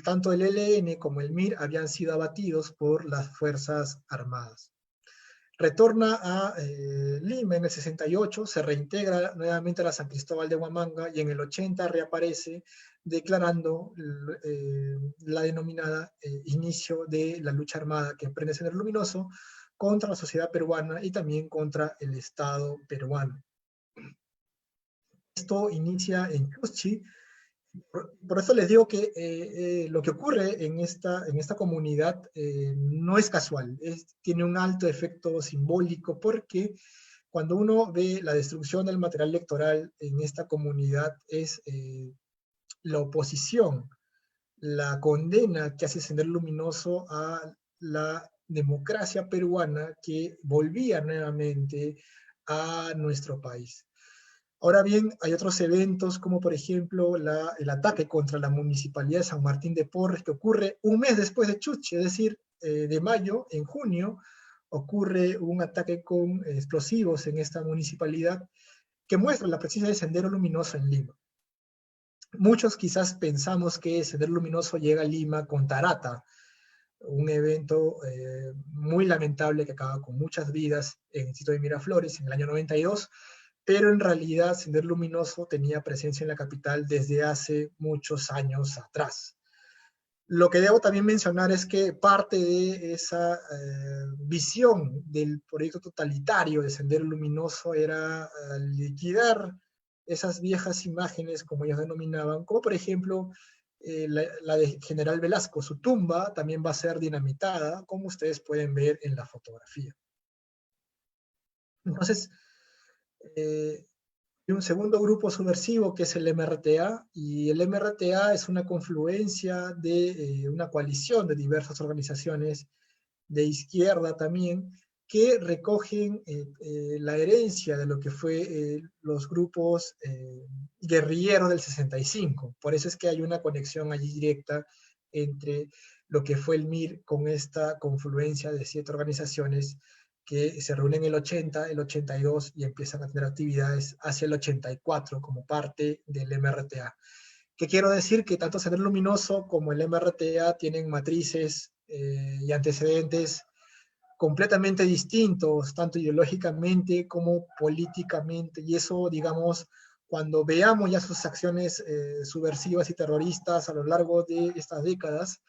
C: tanto el ELN como el MIR habían sido abatidos por las Fuerzas Armadas. Retorna a Lima en el 68, se reintegra nuevamente a la San Cristóbal de Huamanga y en el 80 reaparece declarando la denominada inicio de la lucha armada que emprende Sendero Luminoso contra la sociedad peruana y también contra el Estado peruano. Esto inicia en Chuschi. Por eso les digo que lo que ocurre en esta comunidad no es casual, tiene un alto efecto simbólico porque cuando uno ve la destrucción del material electoral en esta comunidad es la oposición, la condena que hace Sendero Luminoso a la democracia peruana que volvía nuevamente a nuestro país. Ahora bien, hay otros eventos como por ejemplo el ataque contra la Municipalidad de San Martín de Porres que ocurre un mes después de Chuchi, es decir, de mayo, en junio, ocurre un ataque con explosivos en esta municipalidad que muestra la presencia de Sendero Luminoso en Lima. Muchos quizás pensamos que Sendero Luminoso llega a Lima con Tarata, un evento muy lamentable que acaba con muchas vidas en el distrito de Miraflores en el año 92, pero en realidad Sendero Luminoso tenía presencia en la capital desde hace muchos años atrás. Lo que debo también mencionar es que parte de esa visión del proyecto totalitario de Sendero Luminoso era liquidar esas viejas imágenes, como ellos denominaban, como por ejemplo la de General Velasco. Su tumba también va a ser dinamitada, como ustedes pueden ver en la fotografía. Entonces, hay un segundo grupo subversivo que es el MRTA, y el MRTA es una confluencia de una coalición de diversas organizaciones de izquierda también, que recogen la herencia de lo que fue los grupos guerrilleros del 65. Por eso es que hay una conexión allí directa entre lo que fue el MIR con esta confluencia de 7 organizaciones que se reúnen en el 80, el 82 y empiezan a tener actividades hacia el 84 como parte del MRTA. ¿Qué quiero decir? Que tanto Sendero Luminoso como el MRTA tienen matrices y antecedentes completamente distintos, tanto ideológicamente como políticamente, y eso, digamos, cuando veamos ya sus acciones subversivas y terroristas a lo largo de estas décadas,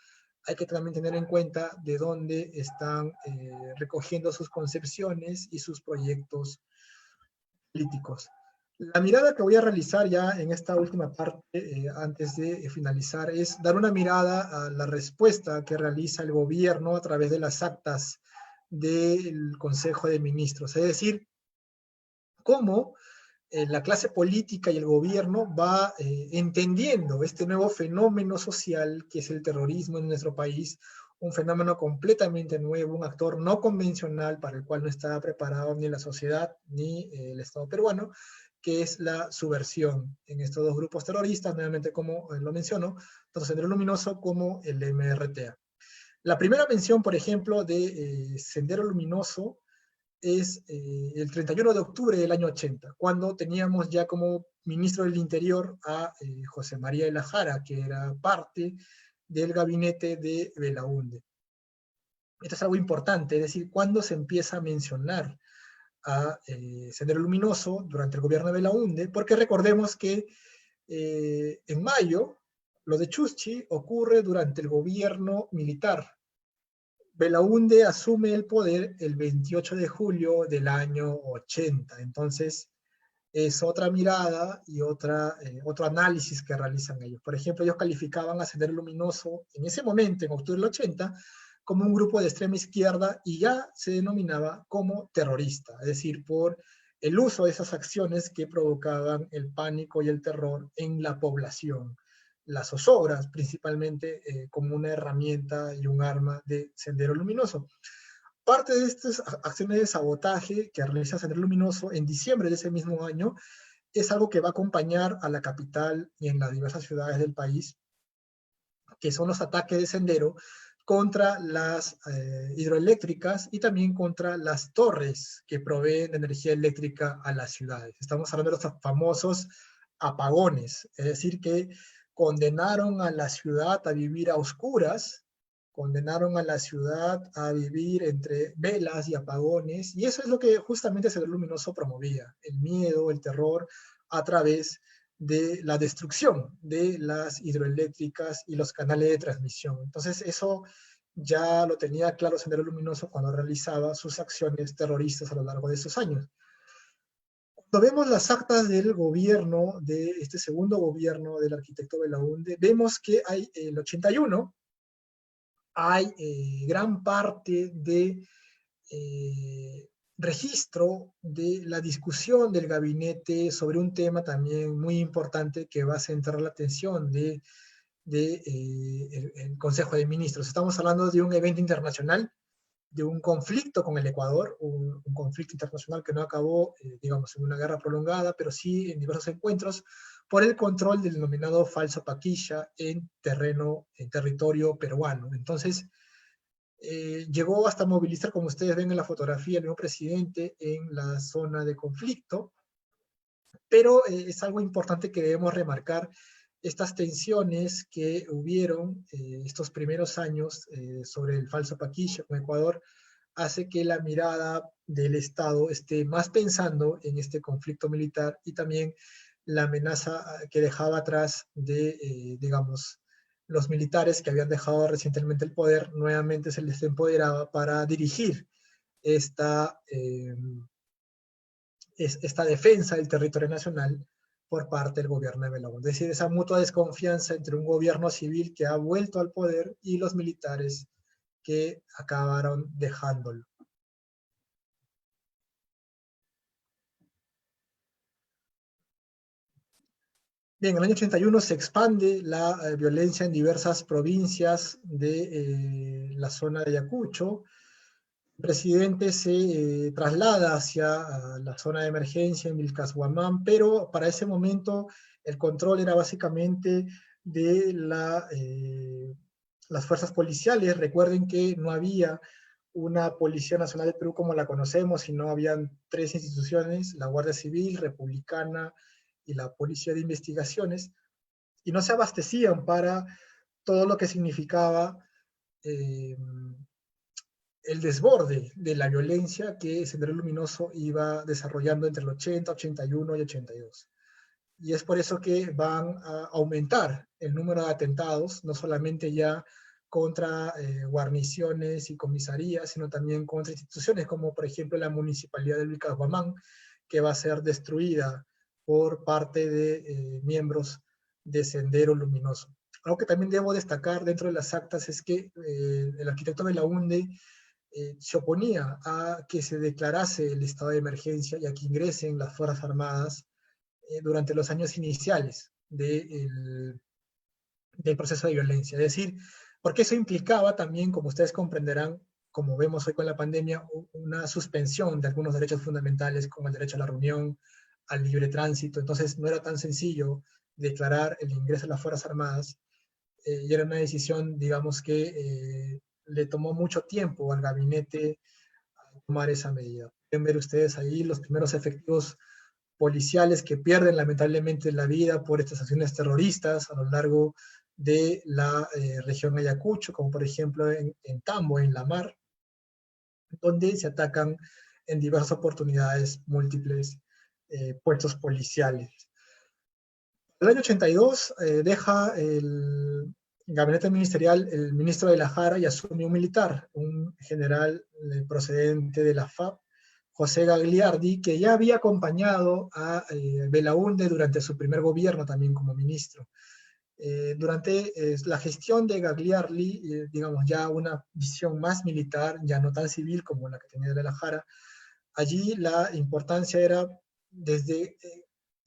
C: hay que también tener en cuenta de dónde están recogiendo sus concepciones y sus proyectos políticos. La mirada que voy a realizar ya en esta última parte, antes de finalizar, es dar una mirada a la respuesta que realiza el gobierno a través de las actas del Consejo de Ministros. Es decir, cómo la clase política y el gobierno va entendiendo este nuevo fenómeno social que es el terrorismo en nuestro país, un fenómeno completamente nuevo, un actor no convencional para el cual no estaba preparado ni la sociedad ni el Estado peruano, que es la subversión en estos 2 grupos terroristas, nuevamente como lo menciono, tanto Sendero Luminoso como el MRTA. La primera mención, por ejemplo, de Sendero Luminoso es el 31 de octubre del año 80, cuando teníamos ya como ministro del Interior a José María de la Jara, que era parte del gabinete de Belaúnde. Esto es algo importante, es decir, cuando se empieza a mencionar a Sendero Luminoso durante el gobierno de Belaúnde, porque recordemos que en mayo Lo de Chuschi ocurre durante el gobierno militar. Belaúnde asume el poder el 28 de julio del año 80. Entonces, es otra mirada y otro análisis que realizan ellos. Por ejemplo, ellos calificaban a Sendero Luminoso en ese momento, en octubre del 80, como un grupo de extrema izquierda y ya se denominaba como terrorista, es decir, por el uso de esas acciones que provocaban el pánico y el terror en la población. Las zozobras, principalmente, como una herramienta y un arma de Sendero Luminoso. Parte de estas acciones de sabotaje que realiza Sendero Luminoso en diciembre de ese mismo año es algo que va a acompañar a la capital y en las diversas ciudades del país, que son los ataques de Sendero contra las hidroeléctricas y también contra las torres que proveen de energía eléctrica a las ciudades. Estamos hablando de los famosos apagones, es decir, que condenaron a la ciudad a vivir a oscuras, condenaron a la ciudad a vivir entre velas y apagones, y eso es lo que justamente Sendero Luminoso promovía, el miedo, el terror, a través de la destrucción de las hidroeléctricas y los canales de transmisión. Entonces eso ya lo tenía claro Sendero Luminoso cuando realizaba sus acciones terroristas a lo largo de esos años. Cuando vemos las actas del gobierno, de este segundo gobierno del arquitecto Belaúnde, vemos que hay el 81, hay gran parte de registro de la discusión del gabinete sobre un tema también muy importante que va a centrar la atención el Consejo de Ministros. Estamos hablando de un evento internacional, de un conflicto con el Ecuador, un conflicto internacional que no acabó, digamos, en una guerra prolongada, pero sí en diversos encuentros por el control del denominado falso Paquilla en territorio peruano. Entonces, llegó hasta movilizar, como ustedes ven en la fotografía, el nuevo presidente en la zona de conflicto, pero es algo importante que debemos remarcar, estas tensiones que hubieron estos primeros años sobre el falso Paquilla con Ecuador, hace que la mirada del Estado esté más pensando en este conflicto militar y también la amenaza que dejaba atrás de, digamos, los militares que habían dejado recientemente el poder, nuevamente se les empoderaba para dirigir esta, esta defensa del territorio nacional por parte del gobierno de Belaúnde. Es decir, esa mutua desconfianza entre un gobierno civil que ha vuelto al poder y los militares que acabaron dejándolo. Bien, en el año 81 se expande la violencia en diversas provincias de la zona de Ayacucho. El presidente se traslada hacia la zona de emergencia en Vilcashuamán, pero para ese momento el control era básicamente de las fuerzas policiales. Recuerden que no había una Policía Nacional del Perú como la conocemos, sino habían tres instituciones, la Guardia Civil, Republicana y la Policía de Investigaciones, y no se abastecían para todo lo que significaba el desborde de la violencia que Sendero Luminoso iba desarrollando entre el 80, 81 y 82. Y es por eso que van a aumentar el número de atentados, no solamente ya contra guarniciones y comisarías, sino también contra instituciones como por ejemplo la Municipalidad de Vilcashuamán, que va a ser destruida por parte de miembros de Sendero Luminoso. Algo que también debo destacar dentro de las actas es que el arquitecto Belaúnde se oponía a que se declarase el estado de emergencia y a que ingresen las Fuerzas Armadas durante los años iniciales del proceso de violencia. Es decir, porque eso implicaba también, como ustedes comprenderán, como vemos hoy con la pandemia, una suspensión de algunos derechos fundamentales como el derecho a la reunión, al libre tránsito. Entonces no era tan sencillo declarar el ingreso de las Fuerzas Armadas y era una decisión, digamos, que le tomó mucho tiempo al gabinete tomar esa medida. Pueden ver ustedes ahí los primeros efectivos policiales que pierden lamentablemente la vida por estas acciones terroristas a lo largo de la región Ayacucho, como por ejemplo en Tambo, en La Mar, donde se atacan en diversas oportunidades múltiples puestos policiales. El año 82 deja el gabinete ministerial el ministro de la Jara y asume un militar, un general procedente de la FAP, José Gagliardi, que ya había acompañado a Belaúnde durante su primer gobierno también como ministro. Durante la gestión de Gagliardi, digamos ya una visión más militar, ya no tan civil como la que tenía de la Jara, allí la importancia era desde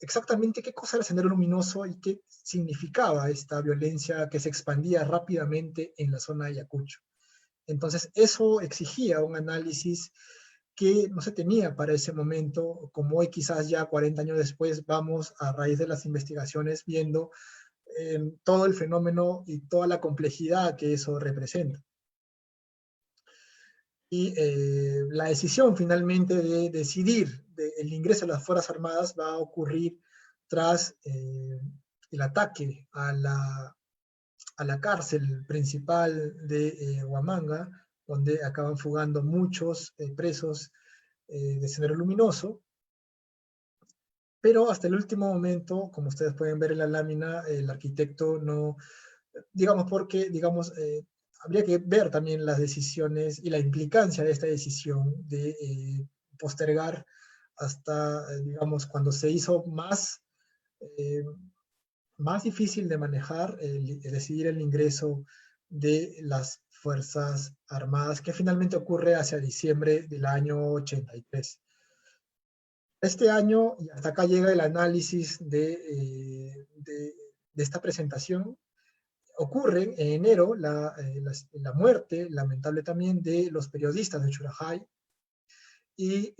C: exactamente qué cosa era el Sendero Luminoso y qué significaba esta violencia que se expandía rápidamente en la zona de Ayacucho. Entonces, eso exigía un análisis que no se tenía para ese momento, como hoy quizás ya 40 años después vamos a raíz de las investigaciones viendo todo el fenómeno y toda la complejidad que eso representa. Y la decisión finalmente de decidir el ingreso de las Fuerzas Armadas va a ocurrir tras el ataque a la cárcel principal de Huamanga, donde acaban fugando muchos presos de Sendero Luminoso. Pero hasta el último momento, como ustedes pueden ver en la lámina, el arquitecto no, digamos, porque, digamos, habría que ver también las decisiones y la implicancia de esta decisión de postergar hasta, digamos, cuando se hizo más difícil de manejar, decidir el ingreso de las Fuerzas Armadas, que finalmente ocurre hacia diciembre del año 83. Este año, y hasta acá llega el análisis de esta presentación, ocurre en enero la muerte, lamentable también, de los periodistas de Churajay y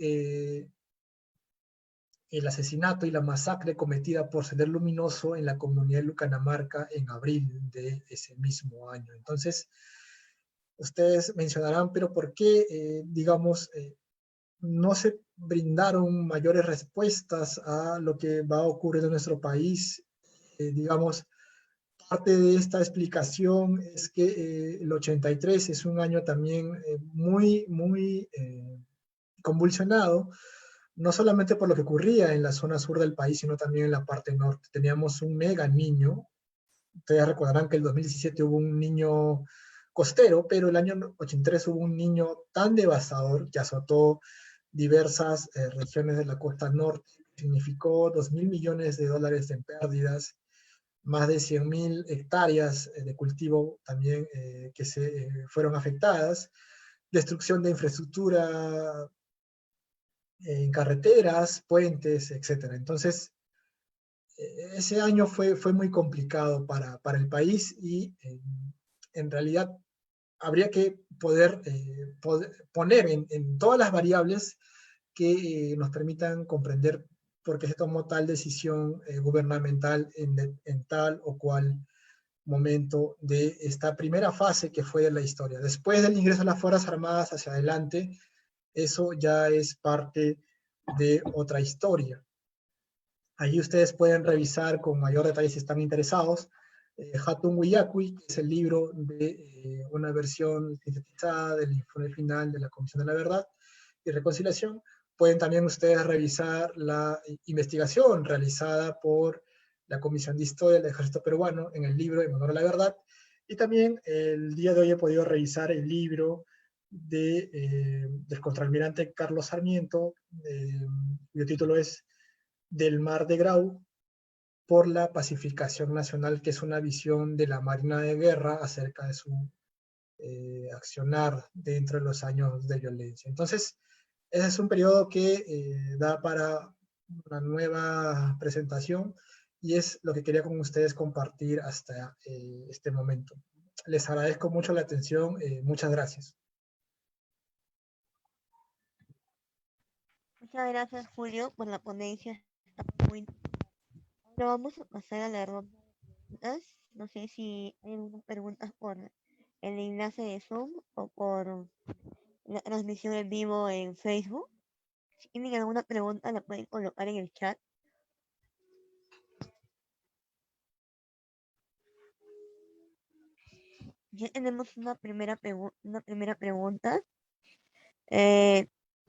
C: el asesinato y la masacre cometida por Sendero Luminoso en la comunidad de Lucanamarca en abril de ese mismo año. Entonces, ustedes mencionarán, pero ¿por qué, digamos, no se brindaron mayores respuestas a lo que va a ocurrir en nuestro país? Digamos, parte de esta explicación es que el 83 es un año también muy, muy convulsionado, no solamente por lo que ocurría en la zona sur del país, sino también en la parte norte. Teníamos un mega niño. Ustedes recordarán que el 2017 hubo un niño costero, pero el año 83 hubo un niño tan devastador que azotó diversas regiones de la costa norte, significó 2.000 millones de dólares en pérdidas, más de 100.000 hectáreas de cultivo también que se fueron afectadas, destrucción de infraestructura en carreteras, puentes, etc. Entonces, ese año fue muy complicado para el país y en realidad habría que poder poner en todas las variables que nos permitan comprender por qué se tomó tal decisión gubernamental en tal o cual momento de esta primera fase que fue de la historia. Después del ingreso a las Fuerzas Armadas hacia adelante, eso ya es parte de otra historia. Allí ustedes pueden revisar con mayor detalle si están interesados. Hatun Wiyakui, que es el libro de una versión sintetizada del informe final de la Comisión de la Verdad y Reconciliación. Pueden también ustedes revisar la investigación realizada por la Comisión de Historia del Ejército Peruano en el libro En Honor a la Verdad. Y también el día de hoy he podido revisar el libro del contraalmirante Carlos Sarmiento, cuyo título es Del Mar de Grau por la pacificación nacional, que es una visión de la Marina de Guerra acerca de su accionar dentro de los años de violencia. Entonces, ese es un periodo que da para una nueva presentación y es lo que quería con ustedes compartir hasta este momento. Les agradezco mucho la atención. Muchas gracias.
A: Muchas gracias, Julio, por la ponencia. Está muy... Ahora vamos a pasar a la ronda de preguntas. No sé si hay algunas preguntas por el enlace de Zoom o por la transmisión en vivo en Facebook. Si tienen alguna pregunta, la pueden colocar en el chat. Ya tenemos una primera pregunta.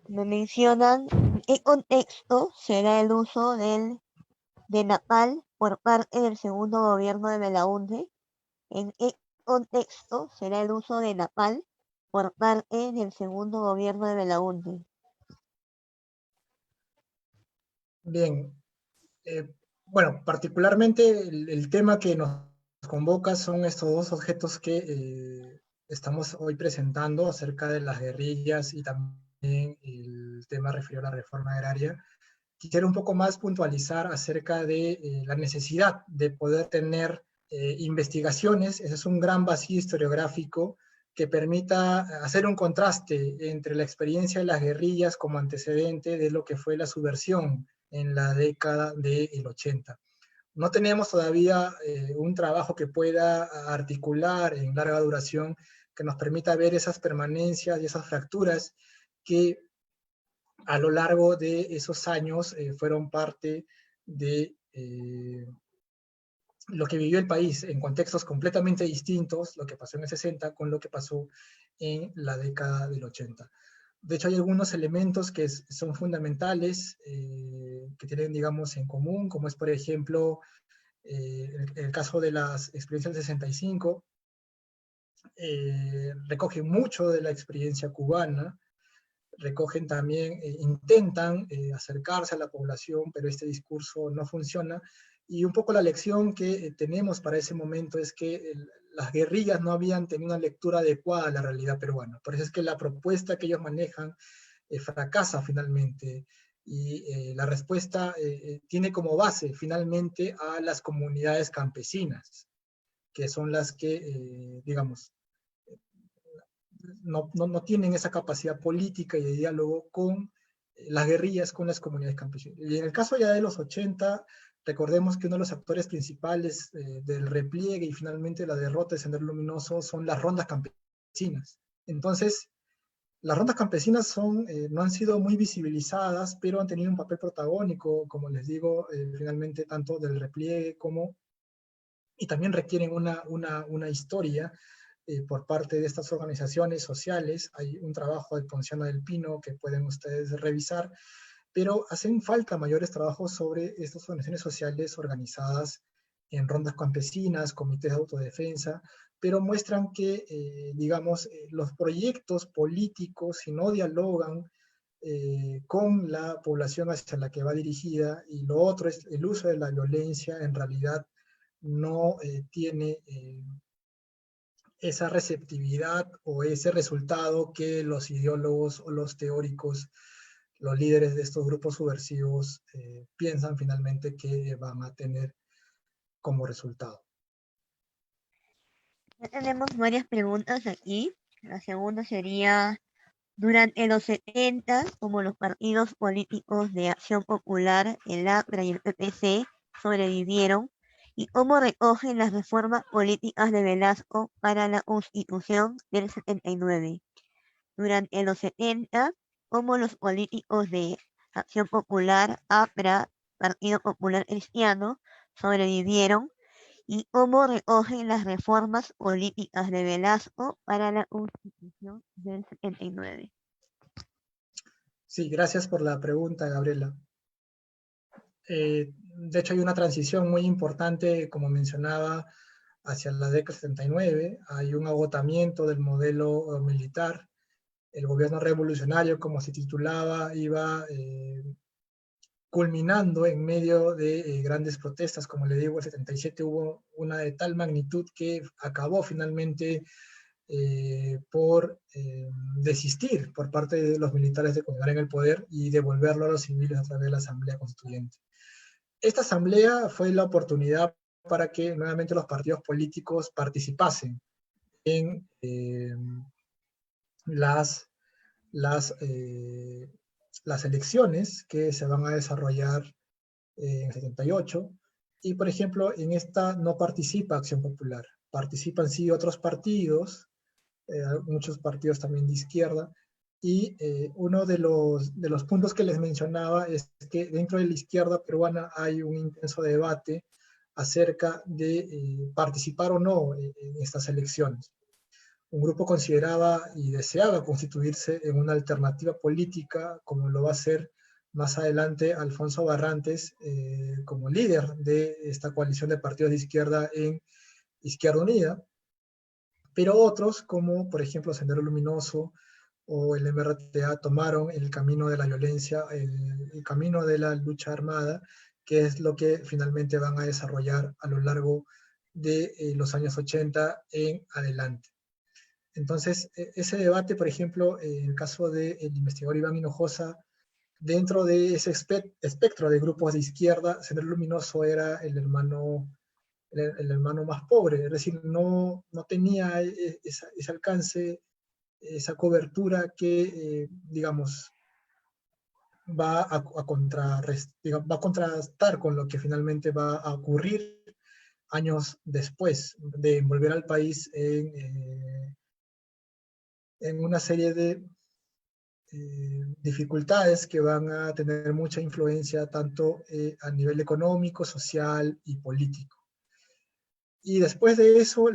A: Me mencionan en qué contexto será el uso de napalm por parte del segundo gobierno de Belaúnde? ¿En qué contexto será el uso de napalm por parte del segundo gobierno de Belaúnde?
C: Bien, bueno, particularmente el tema que nos convoca son estos dos objetos que estamos hoy presentando acerca de las guerrillas y también el tema referido a la reforma agraria. Quisiera un poco más puntualizar acerca de la necesidad de poder tener investigaciones. Ese es un gran vacío historiográfico que permita hacer un contraste entre la experiencia de las guerrillas como antecedente de lo que fue la subversión en la década del 80. No tenemos todavía un trabajo que pueda articular en larga duración que nos permita ver esas permanencias y esas fracturas que a lo largo de esos años fueron parte de lo que vivió el país en contextos completamente distintos, lo que pasó en el 60 con lo que pasó en la década del 80. De hecho, hay algunos elementos que son fundamentales, que tienen, digamos, en común, como es, por ejemplo, el caso de las experiencias del 65, recoge mucho de la experiencia cubana, recogen también, intentan acercarse a la población, pero este discurso no funciona. Y un poco la lección que tenemos para ese momento es que las guerrillas no habían tenido una lectura adecuada a la realidad peruana. Por eso es que la propuesta que ellos manejan fracasa finalmente. Y la respuesta tiene como base finalmente a las comunidades campesinas, que son las que, digamos, no tienen esa capacidad política y de diálogo con las guerrillas, con las comunidades campesinas. Y en el caso ya de los 80, recordemos que uno de los actores principales del repliegue y finalmente la derrota de Sendero Luminoso son las rondas campesinas. Entonces, las rondas campesinas no han sido muy visibilizadas, pero han tenido un papel protagónico, como les digo, finalmente tanto del repliegue como, y también requieren una historia por parte de estas organizaciones sociales. Hay un trabajo de Ponciano del Pino que pueden ustedes revisar, pero hacen falta mayores trabajos sobre estas organizaciones sociales organizadas en rondas campesinas, comités de autodefensa, pero muestran que, digamos, los proyectos políticos, si no dialogan con la población hacia la que va dirigida, y lo otro es el uso de la violencia, en realidad no tiene esa receptividad o ese resultado que los ideólogos o los teóricos, los líderes de estos grupos subversivos piensan finalmente que van a tener como resultado.
A: Ya tenemos varias preguntas aquí. La segunda sería, durante los 70, como los partidos políticos de Acción Popular, el APRA y el PPC sobrevivieron, y cómo recogen las reformas políticas de Velasco para la Constitución del 79. Durante los 70, cómo los políticos de Acción Popular, APRA, Partido Popular Cristiano, sobrevivieron, y cómo recogen las reformas políticas de Velasco para la Constitución del 79.
C: Sí, gracias por la pregunta, Gabriela. De hecho, hay una transición muy importante, como mencionaba, hacia la década 79. Hay un agotamiento del modelo militar. El gobierno revolucionario, como se titulaba, iba culminando en medio de grandes protestas. Como le digo, el 77 hubo una de tal magnitud que acabó finalmente por desistir por parte de los militares de continuar en el poder y devolverlo a los civiles a través de la Asamblea Constituyente. Esta asamblea fue la oportunidad para que nuevamente los partidos políticos participasen en las elecciones que se van a desarrollar en el 78. Y, por ejemplo, en esta no participa Acción Popular. Participan sí otros partidos, muchos partidos también de izquierda, y uno de los puntos que les mencionaba es que dentro de la izquierda peruana hay un intenso debate acerca de participar o no en estas elecciones. Un grupo consideraba y deseaba constituirse en una alternativa política, como lo va a ser más adelante Alfonso Barrantes como líder de esta coalición de partidos de izquierda en Izquierda Unida, pero otros, como por ejemplo Sendero Luminoso o el MRTA, tomaron el camino de la violencia, el camino de la lucha armada, que es lo que finalmente van a desarrollar a lo largo de los años 80 en adelante. Entonces, ese debate, por ejemplo, en el caso del investigador Iván Hinojosa, dentro de ese espectro de grupos de izquierda, Sendero Luminoso era el hermano más pobre, es decir, no tenía ese alcance, esa cobertura que, digamos, va a contrastar con lo que finalmente va a ocurrir años después de volver al país en una serie de dificultades que van a tener mucha influencia tanto a nivel económico, social y político. Y después de eso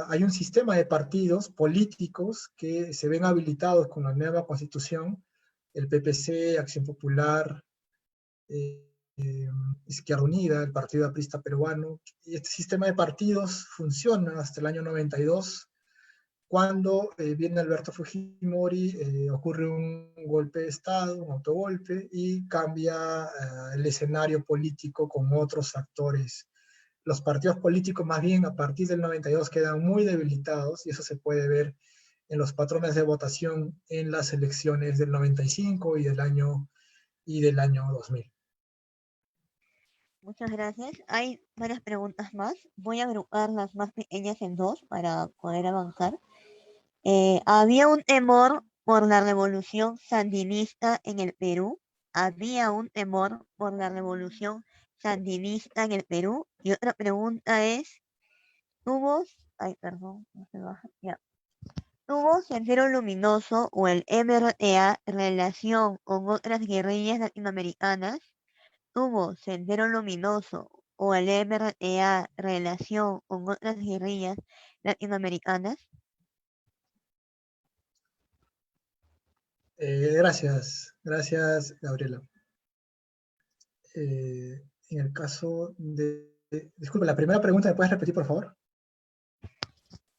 C: hay un sistema de partidos políticos que se ven habilitados con la nueva constitución, el PPC, Acción Popular, Izquierda Unida, el Partido Aprista Peruano. Y este sistema de partidos funciona hasta el año 92, cuando viene Alberto Fujimori, ocurre un golpe de Estado, un autogolpe, y cambia el escenario político con otros actores. Los partidos políticos más bien a partir del 92 quedan muy debilitados, y eso se puede ver en los patrones de votación en las elecciones del 95 y del año 2000.
A: Muchas gracias. Hay varias preguntas más. Voy a agrupar las más pequeñas en dos para poder avanzar. Había un temor por la revolución sandinista en el Perú. Había un temor por la revolución sandinista en el Perú. Y otra pregunta es, ¿tuvo Sendero Luminoso o el MRTA relación con otras guerrillas latinoamericanas? ¿Tuvo Sendero Luminoso o el MRTA relación con otras guerrillas latinoamericanas?
C: Gracias, Gabriela. En el caso de... Disculpe, la primera pregunta, ¿me puedes repetir, por favor?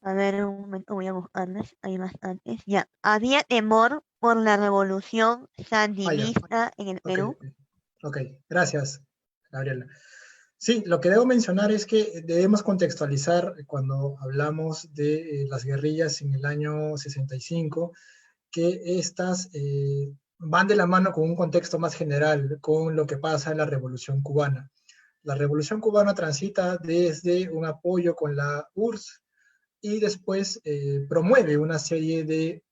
A: A ver, un momento, voy a buscarles. Hay bastantes. Ya. ¿Había temor por la revolución sandinista en el Perú?
C: Ok, gracias, Gabriela. Sí, lo que debo mencionar es que debemos contextualizar cuando hablamos de las guerrillas en el año 65, que estas van de la mano con un contexto más general, con lo que pasa en la Revolución Cubana. La Revolución Cubana transita desde un apoyo con la URSS y después promueve una serie de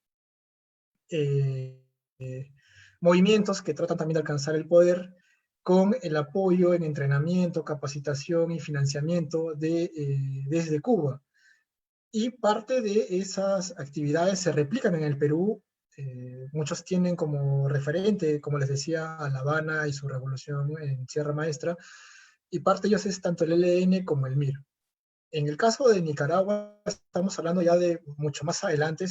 C: movimientos que tratan también de alcanzar el poder con el apoyo en entrenamiento, capacitación y financiamiento desde Cuba. Y parte de esas actividades se replican en el Perú. Muchos tienen como referente, como les decía, a La Habana y su revolución en Sierra Maestra, y parte de ellos es tanto el ELN como el MIR. En el caso de Nicaragua, estamos hablando ya de mucho más adelante,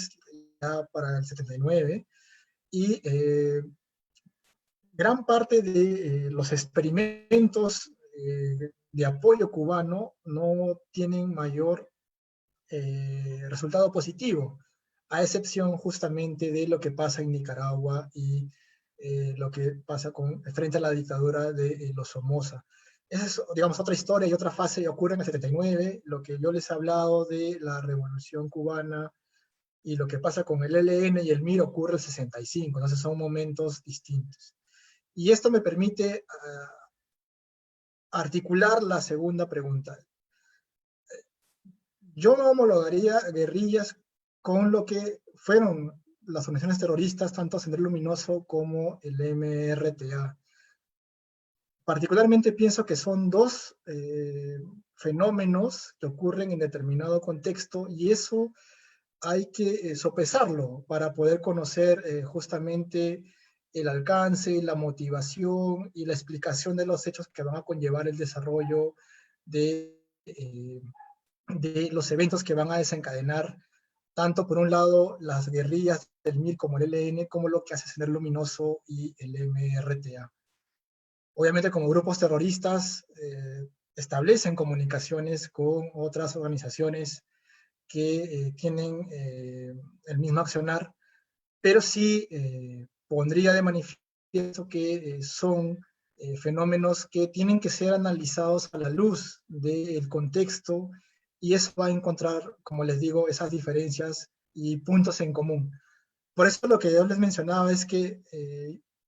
C: ya para el 79, y gran parte de los experimentos de apoyo cubano no tienen mayor resultado positivo, a excepción justamente de lo que pasa en Nicaragua y lo que pasa frente a la dictadura de los Somoza. Esa es, digamos, otra historia y otra fase que ocurre en el 79, lo que yo les he hablado de la Revolución Cubana y lo que pasa con el ELN y el MIR ocurre en el 65, entonces son momentos distintos. Y esto me permite articular la segunda pregunta. Yo no homologaría guerrillas con lo que fueron las organizaciones terroristas, tanto Sendero Luminoso como el MRTA. Particularmente pienso que son dos fenómenos que ocurren en determinado contexto, y eso hay que sopesarlo para poder conocer justamente el alcance, la motivación y la explicación de los hechos que van a conllevar el desarrollo de los eventos que van a desencadenar tanto por un lado las guerrillas del MIR como el ELN, como lo que hace Sendero Luminoso y el MRTA. obviamente como grupos terroristas establecen comunicaciones con otras organizaciones que tienen el mismo accionar, pero sí pondría de manifiesto que son fenómenos que tienen que ser analizados a la luz del contexto, y eso va a encontrar, como les digo, esas diferencias y puntos en común. Por eso lo que yo les mencionaba es que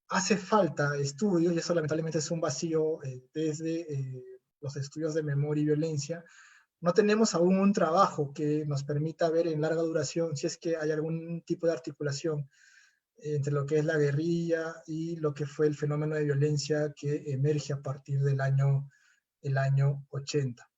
C: hace falta estudio, y eso lamentablemente es un vacío desde los estudios de memoria y violencia. No tenemos aún un trabajo que nos permita ver en larga duración si es que hay algún tipo de articulación entre lo que es la guerrilla y lo que fue el fenómeno de violencia que emerge a partir del el año 80.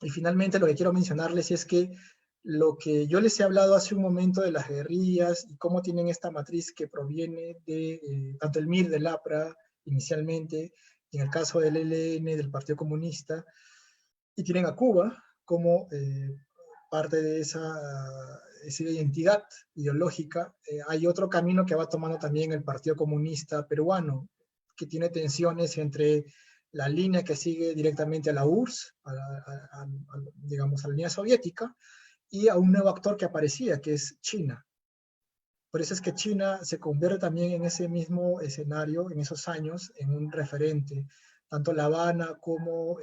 C: Y finalmente lo que quiero mencionarles es que lo que yo les he hablado hace un momento de las guerrillas y cómo tienen esta matriz que proviene de tanto el MIR del APRA inicialmente, y en el caso del ELN del Partido Comunista, y tienen a Cuba como parte de esa identidad ideológica. Hay otro camino que va tomando también el Partido Comunista peruano, que tiene tensiones entre la línea que sigue directamente a la URSS, digamos, a la línea soviética, y a un nuevo actor que aparecía, que es China. Por eso es que China se convierte también en ese mismo escenario, en esos años, en un referente. Tanto La Habana como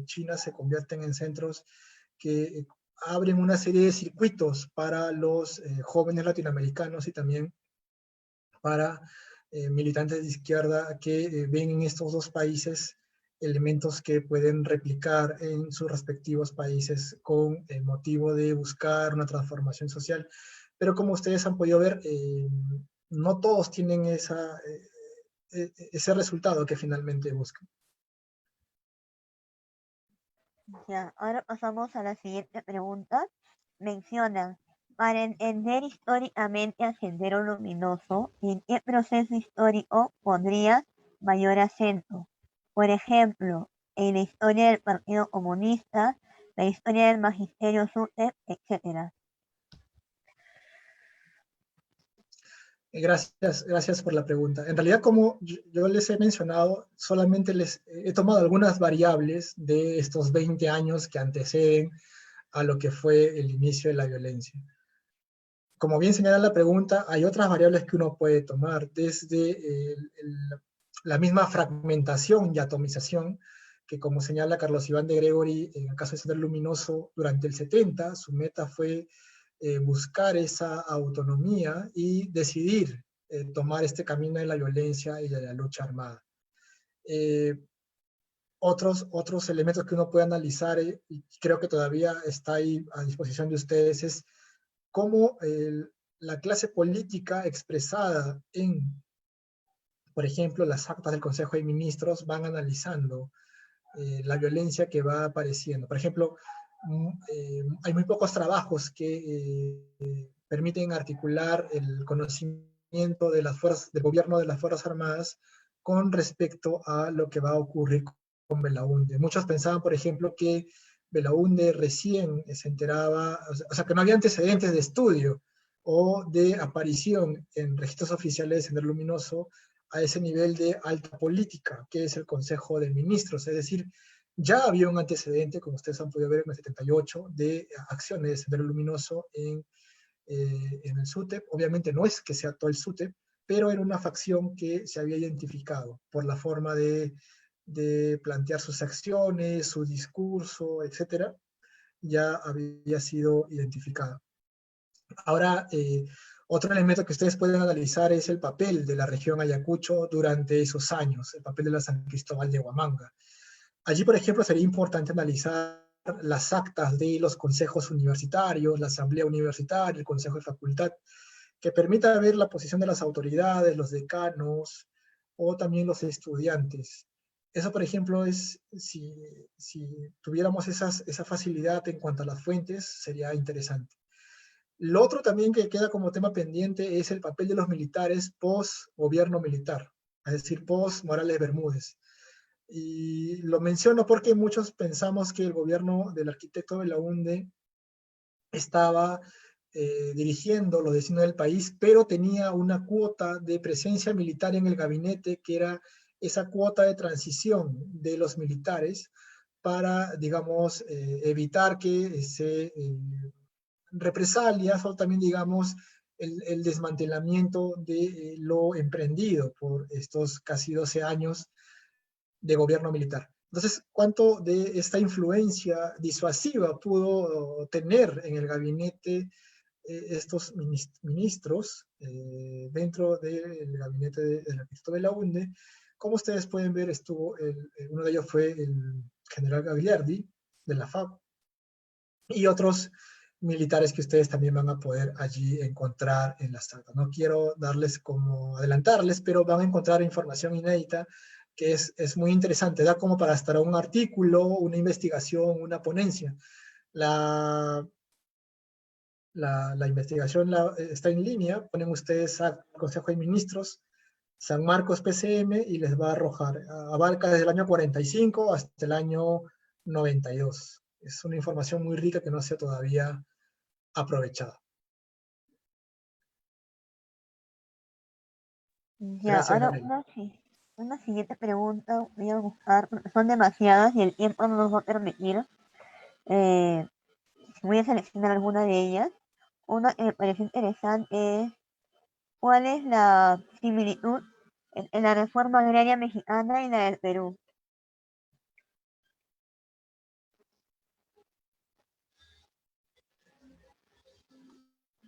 C: China se convierten en centros que abren una serie de circuitos para los jóvenes latinoamericanos y también para militantes de izquierda que ven en estos dos países elementos que pueden replicar en sus respectivos países con el motivo de buscar una transformación social. Pero como ustedes han podido ver, no todos tienen ese resultado que finalmente buscan.
A: Ya, ahora pasamos a la siguiente pregunta. Mencionan, para entender históricamente al Sendero Luminoso, ¿en qué proceso histórico pondría mayor acento? Por ejemplo, en la historia del Partido Comunista, la historia del Magisterio SUTEP, etc.
C: Gracias por la pregunta. En realidad, como yo les he mencionado, solamente les he tomado algunas variables de estos 20 años que anteceden a lo que fue el inicio de la violencia. Como bien señala la pregunta, hay otras variables que uno puede tomar, desde la misma fragmentación y atomización, que como señala Carlos Iván de Gregory, en el caso de Sendero Luminoso, durante el 70, su meta fue buscar esa autonomía y decidir tomar este camino de la violencia y de la lucha armada. Otros elementos que uno puede analizar, y creo que todavía está ahí a disposición de ustedes, es cómo la clase política expresada en, por ejemplo, las actas del Consejo de Ministros van analizando la violencia que va apareciendo. Por ejemplo, hay muy pocos trabajos que permiten articular el conocimiento de las fuerzas, del gobierno de las Fuerzas Armadas con respecto a lo que va a ocurrir con Belaúnde. Muchos pensaban, por ejemplo, que Belaúnde recién se enteraba, o sea, que no había antecedentes de estudio o de aparición en registros oficiales de Sendero Luminoso a ese nivel de alta política, que es el Consejo de Ministros. Es decir, ya había un antecedente, como ustedes han podido ver en el 78, de acciones de Sendero Luminoso en el SUTEP. Obviamente no es que sea todo el SUTEP, pero era una facción que se había identificado por la forma de plantear sus acciones, su discurso, etcétera, ya había sido identificada. Ahora, otro elemento que ustedes pueden analizar es el papel de la región Ayacucho durante esos años, el papel de la San Cristóbal de Huamanga. Allí, por ejemplo, sería importante analizar las actas de los consejos universitarios, la asamblea universitaria, el consejo de facultad, que permita ver la posición de las autoridades, los decanos o también los estudiantes. Eso, por ejemplo, es, si tuviéramos esa facilidad en cuanto a las fuentes, sería interesante. Lo otro también que queda como tema pendiente es el papel de los militares post-gobierno militar, es decir, post-Morales Bermúdez. Y lo menciono porque muchos pensamos que el gobierno del arquitecto Belaúnde estaba dirigiendo los destinos del país, pero tenía una cuota de presencia militar en el gabinete que era esa cuota de transición de los militares para, digamos, evitar que se represalias o también, digamos, el desmantelamiento de lo emprendido por estos casi 12 años de gobierno militar. Entonces, ¿cuánto de esta influencia disuasiva pudo tener en el gabinete estos ministros dentro del gabinete del ministro de la UNDE? Como ustedes pueden ver, uno de ellos fue el general Gagliardi, de la FAB, y otros militares que ustedes también van a poder allí encontrar en las actas. No quiero darles como adelantarles, pero van a encontrar información inédita que es muy interesante, da como para estar un artículo, una investigación, una ponencia. La investigación está en línea, ponen ustedes al Consejo de Ministros, San Marcos PCM, y les va a arrojar, abarca desde el año 45 hasta el año 92. Es una información muy rica que no se ha todavía aprovechado.
A: Ya,
C: Gracias,
A: ahora
C: Nareli.
A: una siguiente pregunta voy a buscar, porque son demasiadas y el tiempo no nos va a permitir. Eh, Voy a seleccionar alguna de ellas. Una que me pareció interesante es: ¿cuál es la similitud en la reforma agraria mexicana y la del Perú?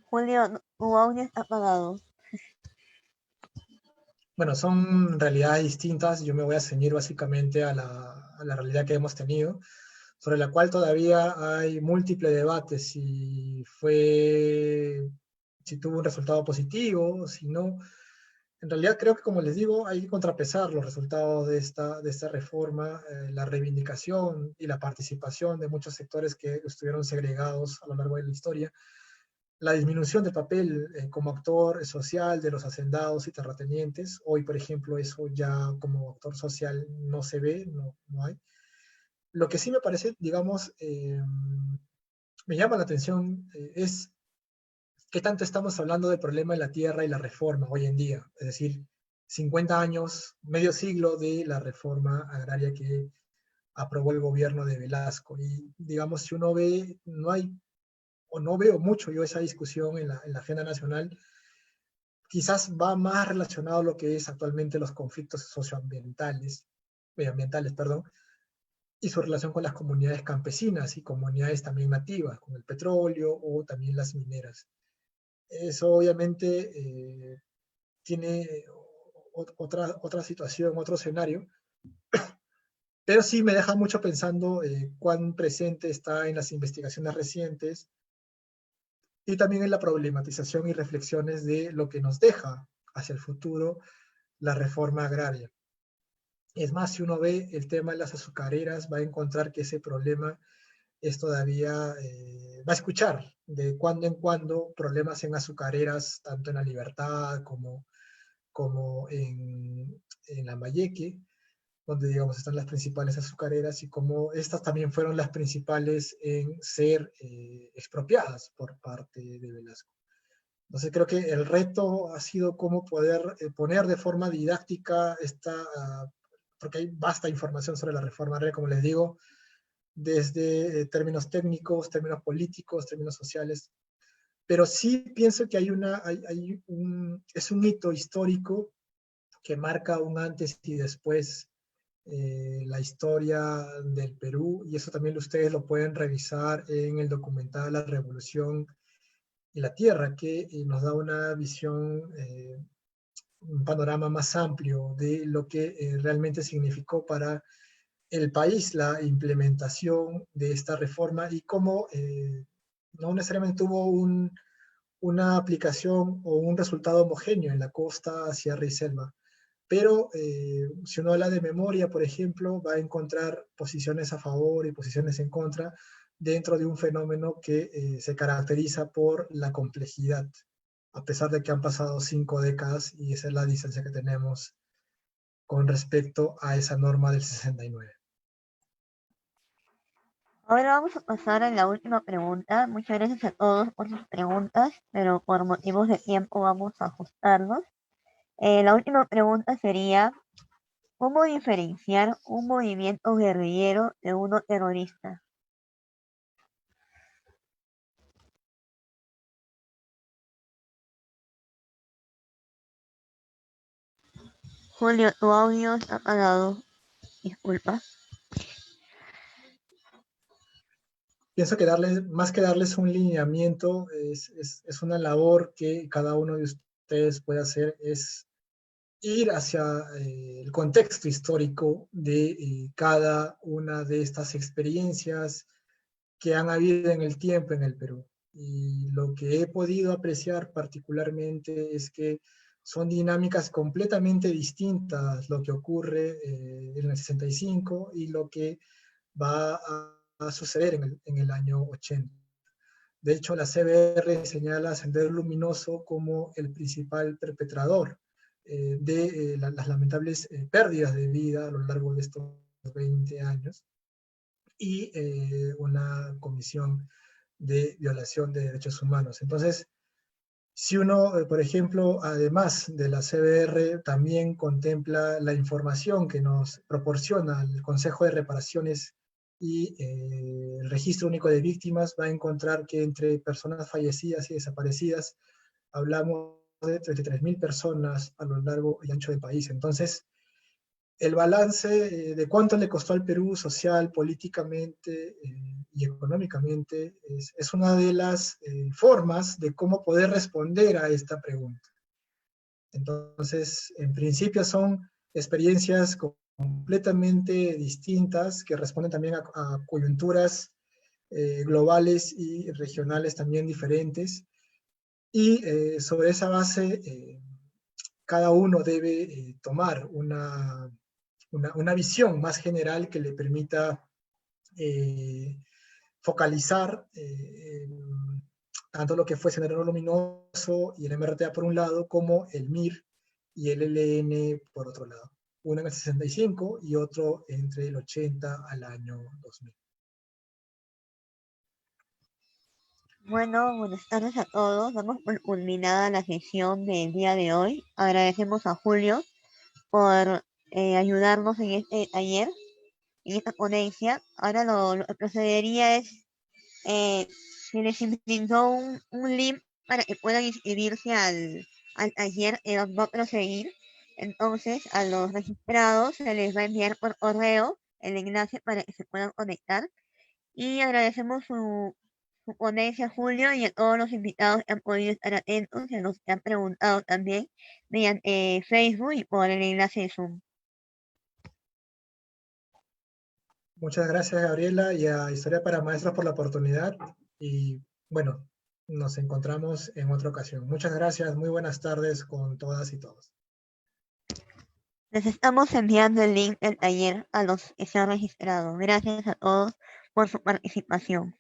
A: Julio, tu audio está apagado.
C: Bueno, son realidades distintas. Yo me voy a ceñir básicamente a la realidad que hemos tenido, sobre la cual todavía hay múltiples debates si tuvo un resultado positivo, si no. En realidad creo que, como les digo, hay que contrapesar los resultados de esta reforma, la reivindicación y la participación de muchos sectores que estuvieron segregados a lo largo de la historia, la disminución del papel como actor social de los hacendados y terratenientes. Hoy, por ejemplo, eso ya como actor social no se ve, no hay. Lo que sí me parece, digamos, me llama la atención es qué tanto estamos hablando del problema de la tierra y la reforma hoy en día. Es decir, 50 años, medio siglo de la reforma agraria que aprobó el gobierno de Velasco. Y digamos, si uno ve, no hay, o no veo mucho yo esa discusión en la agenda nacional. Quizás va más relacionado a lo que es actualmente los conflictos socioambientales, medioambientales, perdón, y su relación con las comunidades campesinas y comunidades también nativas, con el petróleo o también las mineras. Eso obviamente tiene otra situación, otro escenario, pero sí me deja mucho pensando cuán presente está en las investigaciones recientes y también en la problematización y reflexiones de lo que nos deja hacia el futuro la reforma agraria. Es más, si uno ve el tema de las azucareras, va a encontrar que ese problema es todavía, va a escuchar de cuando en cuando problemas en azucareras, tanto en La Libertad como en Lambayeque, donde digamos están las principales azucareras y como estas también fueron las principales en ser expropiadas por parte de Velasco. Entonces creo que el reto ha sido cómo poder poner de forma didáctica porque hay vasta información sobre la reforma agraria, como les digo, desde términos técnicos, términos políticos, términos sociales, pero sí pienso que es un hito histórico que marca un antes y después la historia del Perú, y eso también ustedes lo pueden revisar en el documental La Revolución y la Tierra, que nos da una visión, un panorama más amplio de lo que realmente significó para el país la implementación de esta reforma y cómo no necesariamente tuvo una aplicación o un resultado homogéneo en la costa, sierra y selva. Pero si uno habla de memoria, por ejemplo, va a encontrar posiciones a favor y posiciones en contra dentro de un fenómeno que se caracteriza por la complejidad, a pesar de que han pasado 5 décadas y esa es la distancia que tenemos con respecto a esa norma del 69.
A: Ahora vamos a pasar a la última pregunta. Muchas gracias a todos por sus preguntas, pero por motivos de tiempo vamos a ajustarnos. La última pregunta sería: ¿Cómo diferenciar un movimiento guerrillero de uno terrorista? Julio, tu audio está apagado. Disculpa.
C: Pienso que más que darles un lineamiento, es una labor que cada uno de ustedes puede hacer, es ir hacia el contexto histórico de cada una de estas experiencias que han habido en el tiempo en el Perú. Y lo que he podido apreciar particularmente es que son dinámicas completamente distintas lo que ocurre en el 65 y lo que va a suceder en el año 80. De hecho, la CBR señala Sendero Luminoso como el principal perpetrador de las lamentables pérdidas de vida a lo largo de estos 20 años y una comisión de violación de derechos humanos. Entonces, si uno, por ejemplo, además de la CBR, también contempla la información que nos proporciona el Consejo de Reparaciones y el Registro Único de Víctimas, va a encontrar que entre personas fallecidas y desaparecidas hablamos de 33.000 personas a lo largo y ancho del país. Entonces, el balance de cuánto le costó al Perú social, políticamente y económicamente es una de las formas de cómo poder responder a esta pregunta. Entonces, en principio son experiencias completamente distintas que responden también a coyunturas globales y regionales también diferentes. Y sobre esa base, cada uno debe tomar una visión más general que le permita focalizar tanto lo que fue Sendero Luminoso y el MRTA por un lado, como el MIR y el ELN por otro lado. Uno en el 65 y otro entre el 80 al año 2000.
A: Bueno, buenas tardes a todos. Damos por culminada la sesión del día de hoy. Agradecemos a Julio por ayudarnos en este taller, en esta ponencia. Ahora lo que procedería es se les brindó un link para que puedan inscribirse al taller que va a proseguir. Entonces, a los registrados se les va a enviar por correo el enlace para que se puedan conectar. Y agradecemos su ponencia, Julio, y a todos los invitados que han podido estar atentos y a los que han preguntado también mediante Facebook y por el enlace de Zoom.
C: Muchas gracias, Gabriela, y a Historia para Maestros por la oportunidad. Y bueno, nos encontramos en otra ocasión. Muchas gracias, muy buenas tardes con todas y todos.
A: Les estamos enviando el link del taller a los que se han registrado. Gracias a todos por su participación.